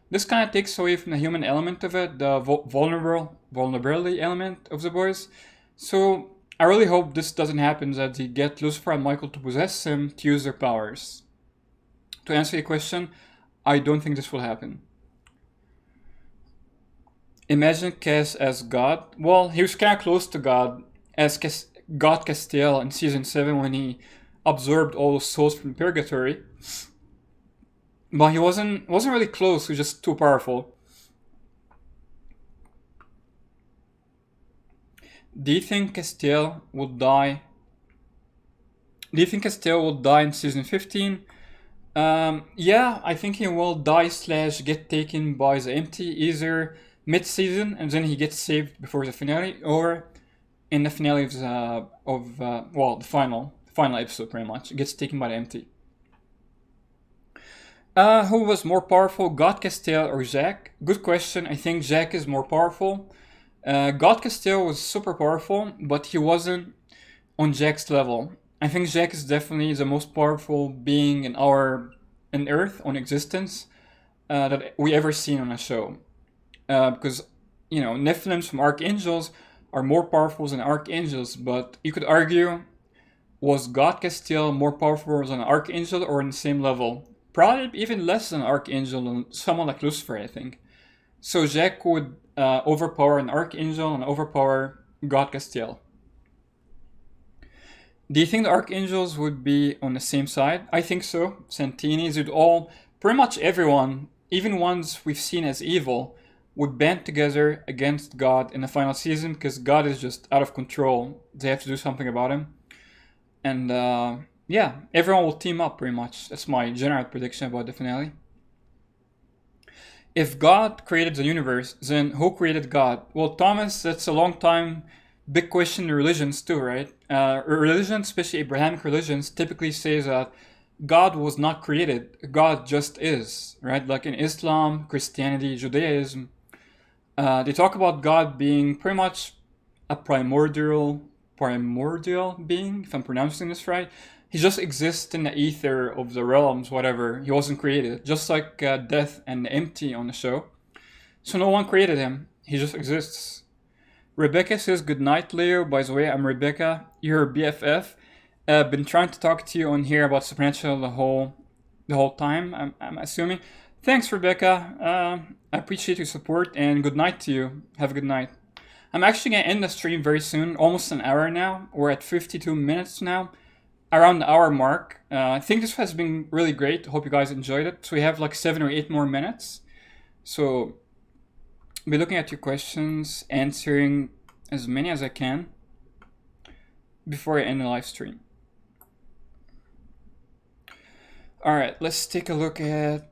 this kind of takes away from the human element of it, the vulnerability element of the boys. So I really hope this doesn't happen, that they get Lucifer and Michael to possess him to use their powers. To answer your question, I don't think this will happen. Imagine Cass as God. Well, he was kind of close to God as God Castiel in season 7 when he absorbed all the souls from purgatory. But he wasn't really close. He was just too powerful. Do you think Castiel will die? Do you think Castiel will die in season 15? Yeah, I think he will die slash get taken by the empty either mid-season and then he gets saved before the finale, or in the finale of the final episode, pretty much. It gets taken by the empty. Who was more powerful, God Castiel or Jack? Good question. I think Jack is more powerful. God Castiel was super powerful, but he wasn't on Jack's level. I think Jack is definitely the most powerful being in Earth, on existence, that we ever seen on a show. Because, Nephilims from archangels are more powerful than archangels, but you could argue, was God Castiel more powerful than an archangel or on the same level? Probably even less than an archangel, and someone like Lucifer, I think. So Jack would overpower an archangel and overpower God Castiel. Do you think the archangels would be on the same side? I think so. Santini's would all, pretty much everyone, even ones we've seen as evil, would band together against God in the final season because God is just out of control. They have to do something about him. And yeah, everyone will team up pretty much. That's my general prediction about the finale. If God created the universe, then who created God? Well, Thomas, that's a long time big question in religions too, right? Religions, especially Abrahamic religions, typically say that God was not created. God just is, right? Like in Islam, Christianity, Judaism, they talk about God being pretty much a primordial being, if I'm pronouncing this right. He just exists in the ether of the realms, whatever. He wasn't created, just like Death and Empty on the show. So no one created him. He just exists. Rebecca says, good night, Leo. By the way, I'm Rebecca, your BFF. Been trying to talk to you on here about Supernatural the whole time, I'm assuming. Thanks, Rebecca. I appreciate your support, and good night to you. Have a good night. I'm actually going to end the stream very soon, almost an hour now. We're at 52 minutes now, around the hour mark. I think this has been really great. Hope you guys enjoyed it. So we have like 7 or 8 more minutes. So I'll be looking at your questions, answering as many as I can before I end the live stream. All right, let's take a look at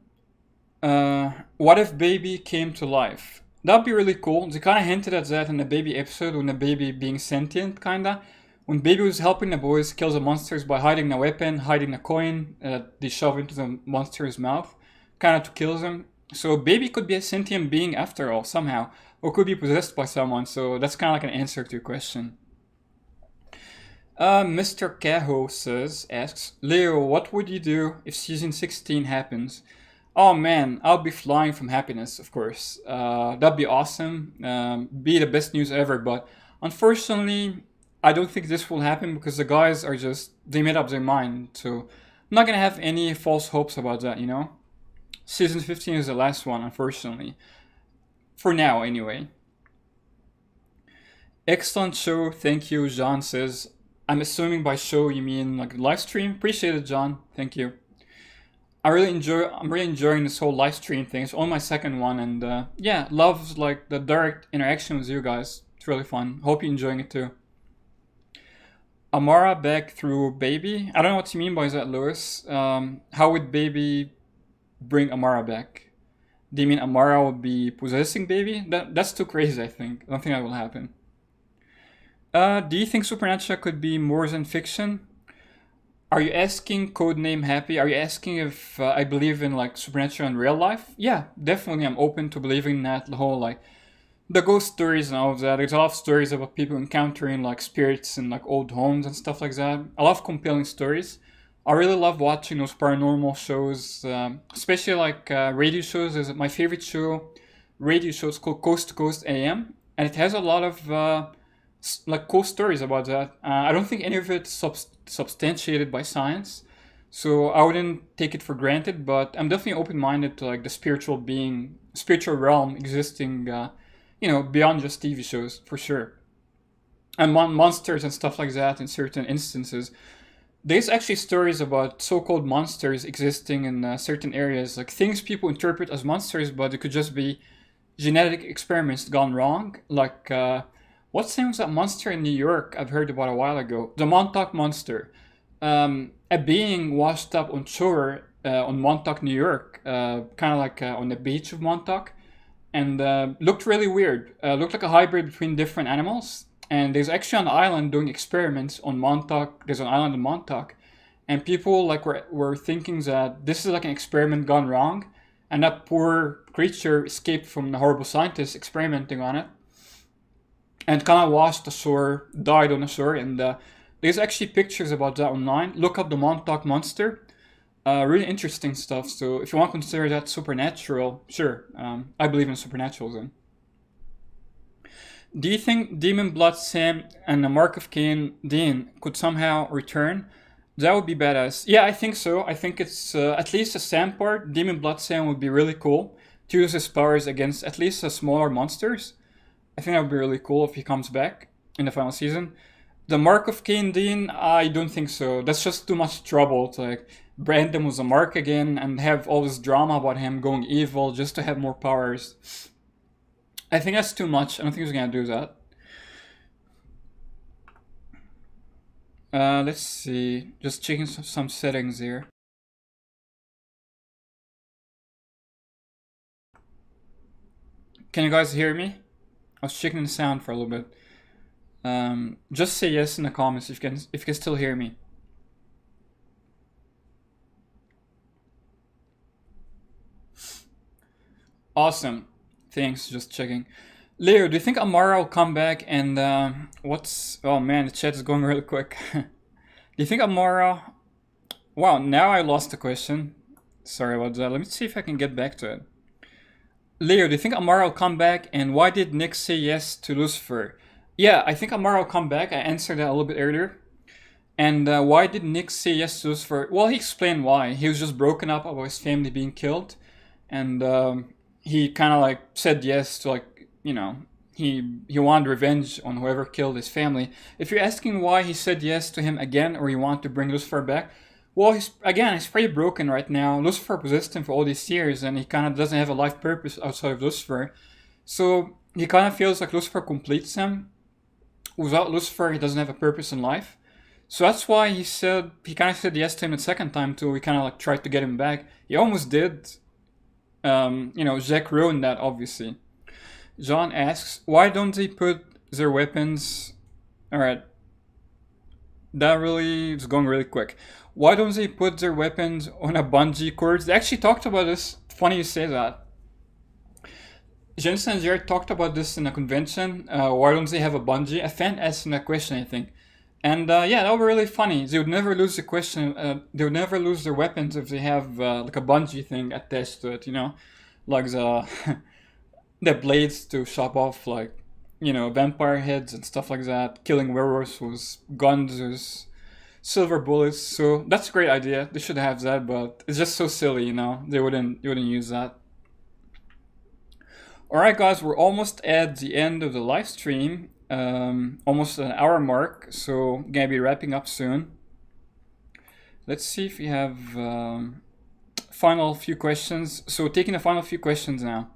what if baby came to life? That'd be really cool. They kind of hinted at that in the baby episode, when the baby being sentient, kinda. When baby was helping the boys kill the monsters by hiding the weapon, hiding the coin they shove into the monster's mouth, kind of to kill them. So baby could be a sentient being after all, somehow, or could be possessed by someone. So that's kind of like an answer to your question. Mr. Caho asks, Leo, what would you do if season 16 happens? Oh man, I'll be flying from happiness, of course. That'd be awesome. Be the best news ever, but unfortunately, I don't think this will happen because the guys are they made up their mind. So I'm not gonna have any false hopes about that, Season 15 is the last one, unfortunately. For now, anyway. Excellent show, thank you, John says. I'm assuming by show you mean like live stream. Appreciate it, John. Thank you. I'm really enjoying this whole live stream thing. It's only my second one, and yeah, love like the direct interaction with you guys. It's really fun. Hope you're enjoying it too. Amara back through baby. I don't know what you mean by that, Lewis. How would baby bring Amara back? Do you mean Amara will be possessing baby? That's too crazy, I think. I don't think that will happen. Do you think Supernatural could be more than fiction? Are you asking codename Happy? Are you asking if I believe in like supernatural in real life? Yeah, definitely. I'm open to believing that the whole like the ghost stories and all of that. There's a lot of stories about people encountering like spirits in like old homes and stuff like that. I love compelling stories. I really love watching those paranormal shows, especially like radio shows. Is my favorite show. Radio show is called Coast to Coast AM, and it has a lot of like cool stories about that. I don't think any of it's substantiated by science, so I wouldn't take it for granted. But I'm definitely open-minded to like the spiritual being, spiritual realm existing, beyond just TV shows for sure. And monsters and stuff like that in certain instances. There's actually stories about so-called monsters existing in certain areas, like things people interpret as monsters, but it could just be genetic experiments gone wrong. Like, what's the name of that monster in New York I've heard about a while ago? The Montauk Monster. A being washed up on shore on Montauk, New York, kind of like on the beach of Montauk, and looked really weird. Looked like a hybrid between different animals. And there's actually an island doing experiments on Montauk. There's an island in Montauk, and people like were thinking that this is like an experiment gone wrong, and that poor creature escaped from the horrible scientists experimenting on it, and kind of washed ashore, died on the shore. And there's actually pictures about that online. Look up the Montauk Monster. Really interesting stuff. So if you want to consider that supernatural, sure. I believe in supernatural then. Do you think Demon Blood Sam and the Mark of Cain Dean could somehow return? That would be badass. Yeah, I think so. I think it's at least the Sam part. Demon Blood Sam would be really cool to use his powers against at least the smaller monsters. I think that would be really cool if he comes back in the final season. The Mark of Cain Dean, I don't think so. That's just too much trouble to like brand him as a mark again and have all this drama about him going evil just to have more powers. I think that's too much. I don't think he's gonna do that. Let's see. Just checking some settings here. Can you guys hear me? I was checking the sound for a little bit. Just say yes in the comments if you can still hear me. Awesome. Thanks. Just checking. Leo, do you think Amara will come back? And oh man, the chat is going really quick. Do you think Amara? Wow, now I lost the question. Sorry about that. Let me see if I can get back to it. Leo, do you think Amara will come back? And why did Nick say yes to Lucifer? Yeah, I think Amara will come back. I answered that a little bit earlier. And why did Nick say yes to Lucifer? Well, he explained why. He was just broken up about his family being killed. And he kind of like said yes to like, he wanted revenge on whoever killed his family. If you're asking why he said yes to him again, or he wanted to bring Lucifer back, well, he's pretty broken right now. Lucifer possessed him for all these years, and he kind of doesn't have a life purpose outside of Lucifer. So he kind of feels like Lucifer completes him. Without Lucifer, he doesn't have a purpose in life. So that's why he kind of said yes to him the second time too. We kind of like tried to get him back. He almost did. Jack ruined that, obviously. John asks, why don't they put their weapons... Alright. That really is going really quick. Why don't they put their weapons on a bungee cord? They actually talked about this. Funny you say that. Jensen and Jared talked about this in a convention. Why don't they have a bungee? A fan asked that question, I think. And that would be really funny. They would never lose the question. They would never lose their weapons if they have like a bungee thing attached to it, like the the blades to chop off like vampire heads and stuff like that. Killing werewolves with guns with silver bullets. So that's a great idea. They should have that, but it's just so silly, They wouldn't use that. Alright guys, we're almost at the end of the live stream. Almost an hour mark, so gonna be wrapping up soon. Let's see if we have final few questions. So taking the final few questions now.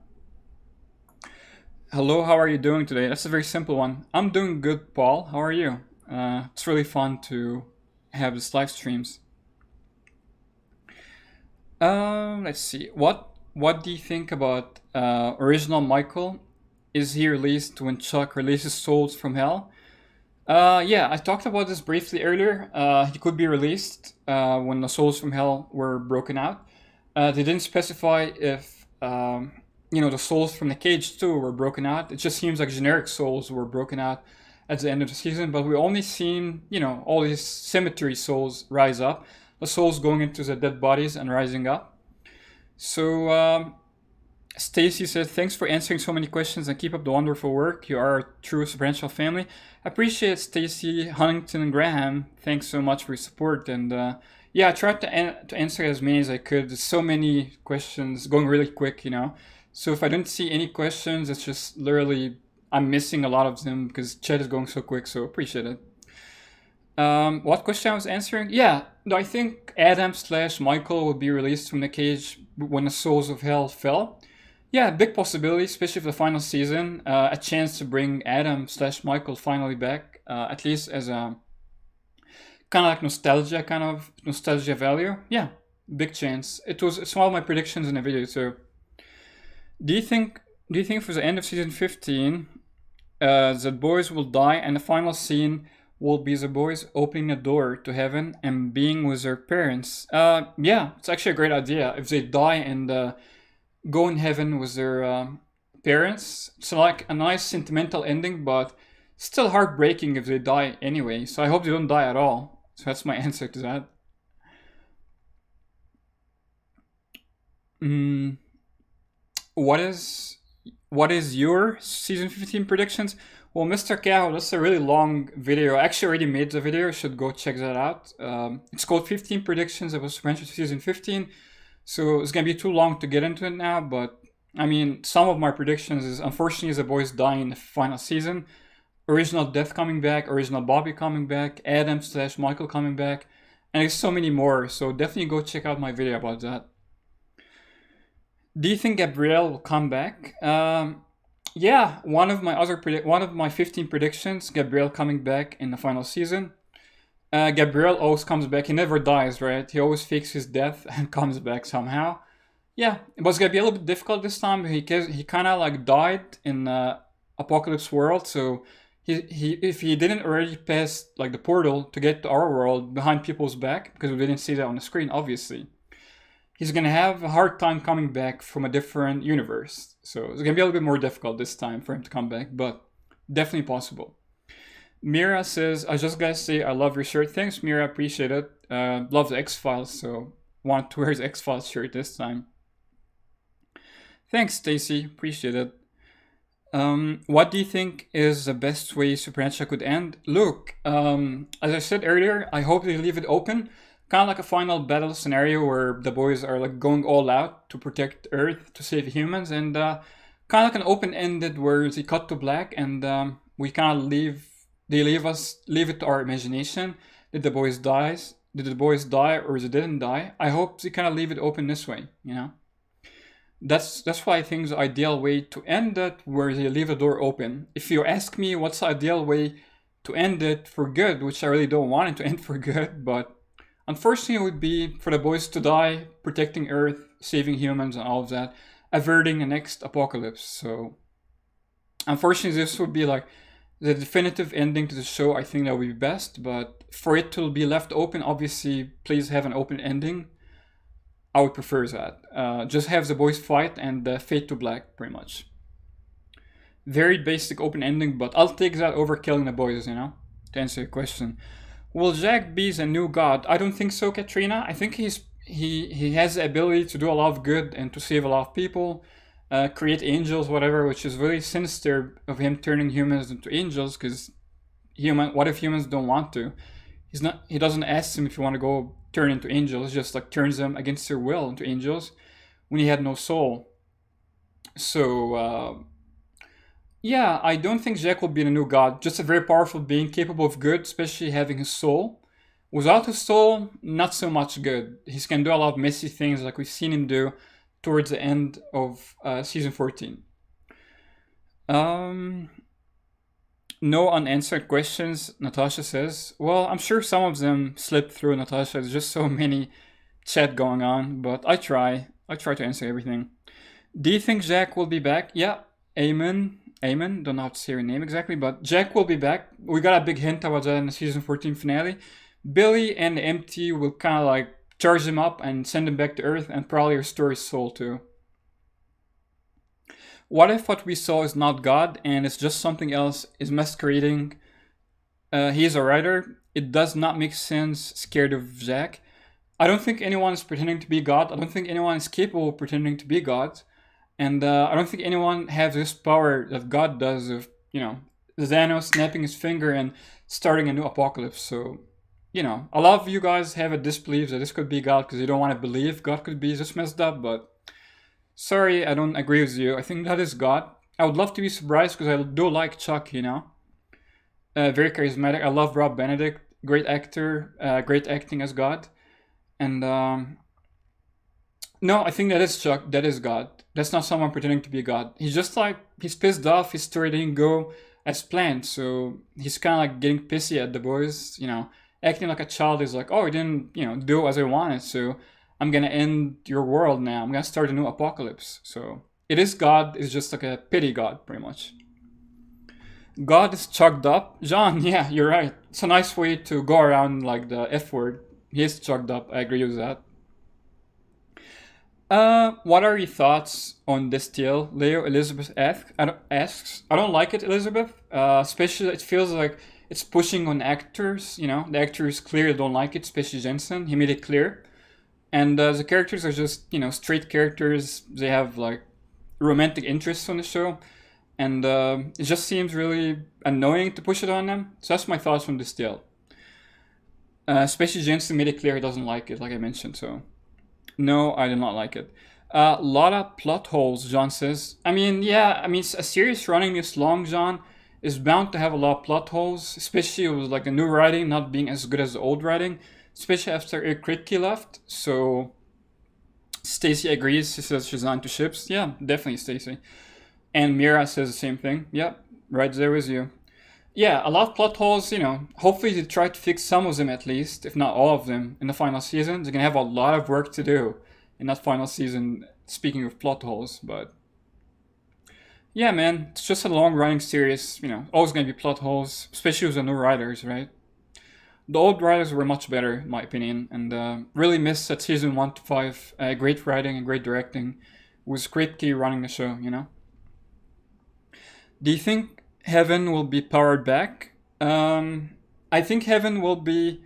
Hello, how are you doing today? That's a very simple one. I'm doing good, Paul. How are you? It's really fun to have these live streams. Let's see. What do you think about original Michael? Is he released when Chuck releases Souls from Hell? Yeah, I talked about this briefly earlier. He could be released when the souls from hell were broken out. They didn't specify if the souls from the cage too were broken out. It just seems like generic souls were broken out at the end of the season. But we only seen all these cemetery souls rise up, the souls going into the dead bodies and rising up. So Stacy said, "Thanks for answering so many questions and keep up the wonderful work. You are a true supernatural family." Appreciate Stacy, Huntington, and Graham. Thanks so much for your support. And yeah, I tried to answer as many as I could. There's so many questions going really quick. So if I didn't see any questions, it's just literally I'm missing a lot of them because chat is going so quick. So appreciate it. What question I was answering? Yeah, no, I think Adam / Michael would be released from the cage when the souls of hell fell. Yeah, big possibility, especially for the final season. A chance to bring Adam / Michael finally back, at least as a kind of like nostalgia value. Yeah, big chance. It's one of my predictions in the video too. Do you think for the end of season 15, the boys will die and the final scene will be the boys opening a door to heaven and being with their parents? Yeah, it's actually a great idea. If they die and go in heaven with their parents, it's like a nice sentimental ending, but still heartbreaking if they die anyway. So I hope they don't die at all. So that's my answer to that. What is your season 15 predictions? Well, Mr. Cow, that's a really long video. I actually already made the video. You should go check that out. It's called 15 Predictions of Winchester season 15. So it's gonna be too long to get into it now, but I mean, some of my predictions is unfortunately the boys dying in the final season, original Death coming back, original Bobby coming back, Adam / Michael coming back, and there's so many more. So definitely go check out my video about that. Do you think Gabrielle will come back? Yeah, one of my 15 predictions, Gabrielle coming back in the final season. Gabriel always comes back. He never dies, right? He always fakes his death and comes back somehow. Yeah, it was gonna be a little bit difficult this time. He kind of like died in Apocalypse World, so he if he didn't already pass like the portal to get to our world behind people's back, because we didn't see that on the screen, obviously, he's gonna have a hard time coming back from a different universe. So it's gonna be a little bit more difficult this time for him to come back, but definitely possible. Mira says, "I just gotta say I love your shirt." Thanks, Mira. Appreciate it. Love the X-Files, so want to wear the X-Files shirt this time. Thanks, Stacy. Appreciate it. What do you think is the best way Supernatural could end? Look, as I said earlier, I hope they leave it open. Kind of like a final battle scenario where the boys are like going all out to protect Earth, to save humans, and kind of like an open-ended where they cut to black and we kind of leave it to our imagination. Did the boys die? Did the boys die or they didn't die? I hope they kind of leave it open this way. That's why I think the ideal way to end it, where they leave the door open. If you ask me what's the ideal way to end it for good, which I really don't want it to end for good, but unfortunately it would be for the boys to die, protecting Earth, saving humans and all of that, averting the next apocalypse. So unfortunately this would be like the definitive ending to the show. I think that would be best, but for it to be left open, obviously, please have an open ending. I would prefer that. Just have the boys fight and fade to black, pretty much. Very basic open ending, but I'll take that over killing the boys, to answer your question. Will Jack be the new god? I don't think so, Katrina. I think he has the ability to do a lot of good and to save a lot of people. Create angels, whatever, which is really sinister of him turning humans into angels, because what if humans don't want to? He doesn't ask them if you want to go turn into angels, just like turns them against their will into angels when he had no soul. So yeah, I don't think Jack will be the new god, just a very powerful being capable of good, especially having his soul. Without his soul, not so much good. He can do a lot of messy things like we've seen him do towards the end of season 14. No unanswered questions, Natasha says. Well, I'm sure some of them slipped through, Natasha. There's just so many chat going on, but I try to answer everything. Do you think Jack will be back? Yeah, amen. Eamon, don't know how to say her name exactly, but Jack will be back. We got a big hint about that in the season 14 finale. Billy and the MT will kind of like charge him up and send him back to Earth and probably restore his soul too. What if what we saw is not God and it's just something else, is masquerading? He is a writer. It does not make sense, scared of Jack. I don't think anyone is pretending to be God. I don't think anyone is capable of pretending to be God. And I don't think anyone has this power that God does of, Thanos snapping his finger and starting a new apocalypse. So, a lot of you guys have a disbelief that this could be God because you don't want to believe God could be this messed up, but sorry, I don't agree with you. I think that is God. I would love to be surprised because I do like Chuck, very charismatic. I love Rob Benedict, great actor, great acting as God. And no, I think that is Chuck. That is God. That's not someone pretending to be God. He's just like, he's pissed off. His story didn't go as planned. So he's kind of like getting pissy at the boys, acting like a child. He's like, oh, he didn't, do as I wanted. So I'm going to end your world now. I'm going to start a new apocalypse. So it is God. It's just like a pity God, pretty much. God is chucked up. John, yeah, you're right. It's a nice way to go around like the F word. He is chucked up. I agree with that. What are your thoughts on this deal? Leo Elizabeth asks. I don't like it, Elizabeth. Especially, it feels like it's pushing on actors. The actors clearly don't like it, especially Jensen. He made it clear. And the characters are just, straight characters. They have like romantic interests on the show. And it just seems really annoying to push it on them. So that's my thoughts on this deal. Especially Jensen made it clear he doesn't like it, like I mentioned. So no, I do not like it. A lot of plot holes, John says. A series running this long, John, is bound to have a lot of plot holes, especially with like the new writing not being as good as the old writing, especially after Eric Kripke left. So Stacy agrees. She says she's not into ships. Yeah, definitely Stacy. And Mira says the same thing. Yep, right there with you. Yeah, a lot of plot holes, hopefully they try to fix some of them at least, if not all of them, in the final season. They're going to have a lot of work to do in that final season, speaking of plot holes, but yeah, man, it's just a long-running series, always going to be plot holes, especially with the new writers, right? The old writers were much better, in my opinion, and really missed that season 1 to 5. Great writing and great directing, with Kripke running the show, Do you think Heaven will be powered back? I think Heaven will be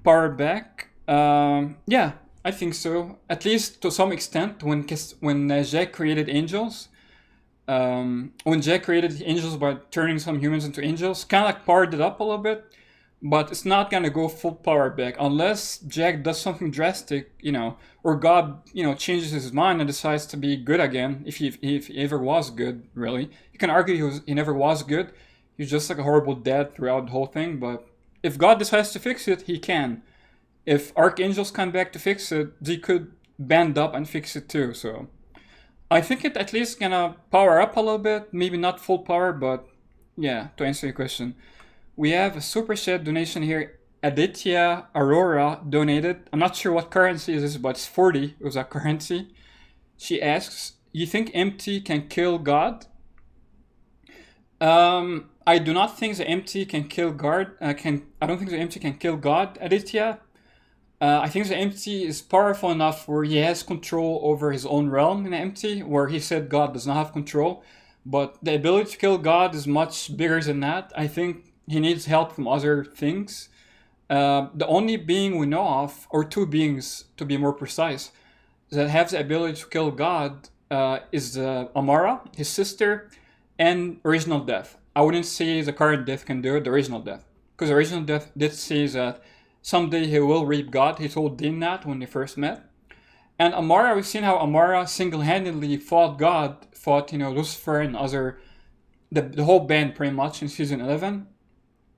powered back. Yeah, I think so. At least to some extent, when Jack created angels, when Jack created the angels by turning some humans into angels, kind of like powered it up a little bit. But it's not gonna go full power back unless Jack does something drastic, or God, changes his mind and decides to be good again. If he ever was good, really, you can argue he never was good. He was just like a horrible dad throughout the whole thing. But if God decides to fix it, he can. If archangels come back to fix it, they could band up and fix it too. So I think it at least gonna power up a little bit, maybe not full power, but yeah. To answer your question. We have a super chat donation here. Aditya Aurora donated. I'm not sure what currency is this, but it's 40 was that currency. She asks, you think MT can kill God? I do not think the MT can kill God. I don't think the MT can kill God, Aditya. I think the MT is powerful enough where he has control over his own realm in the MT, where he said God does not have control. But the ability to kill God is much bigger than that. I think he needs help from other things. The only being we know of, or two beings to be more precise, that have the ability to kill God is Amara, his sister, and Original Death. I wouldn't say the current Death can do it, the Original Death. Because Original Death did say that someday he will reap God. He told Dean that when they first met. And Amara, we've seen how Amara single-handedly fought Lucifer and other, the whole band pretty much in season 11.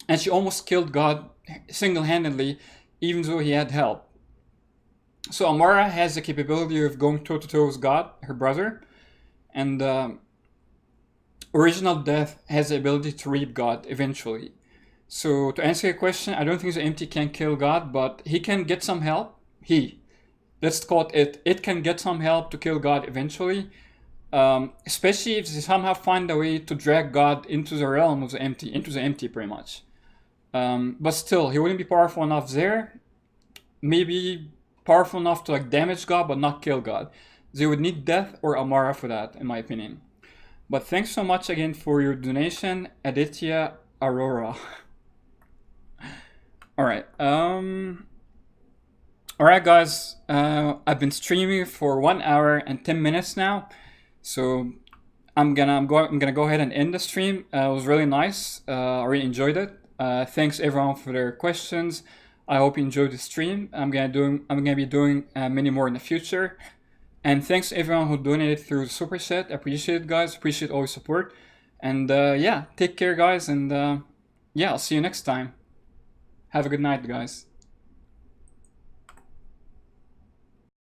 And she almost killed God single-handedly, even though he had help. So Amara has the capability of going toe-to-toe with God, her brother. And Original Death has the ability to reap God eventually. So to answer your question, I don't think the MT can kill God, but he can get some help. Let's call it, it can get some help to kill God eventually. Especially if they somehow find a way to drag God into the realm of the empty, into the empty, pretty much. But still, he wouldn't be powerful enough there. Maybe powerful enough to like damage God, but not kill God. They would need death or Amara for that, in my opinion. But thanks so much again for your donation, Aditya Aurora. Alright, alright guys, I've been streaming for 1 hour and 10 minutes now. So I'm gonna go ahead and end the stream. It was really nice. I really enjoyed it. Thanks everyone for their questions. I hope you enjoyed the stream. I'm gonna be doing many more in the future. And thanks everyone who donated through the super chat. I appreciate it, guys. Appreciate all your support. And yeah, take care, guys. And yeah, I'll see you next time. Have a good night, guys.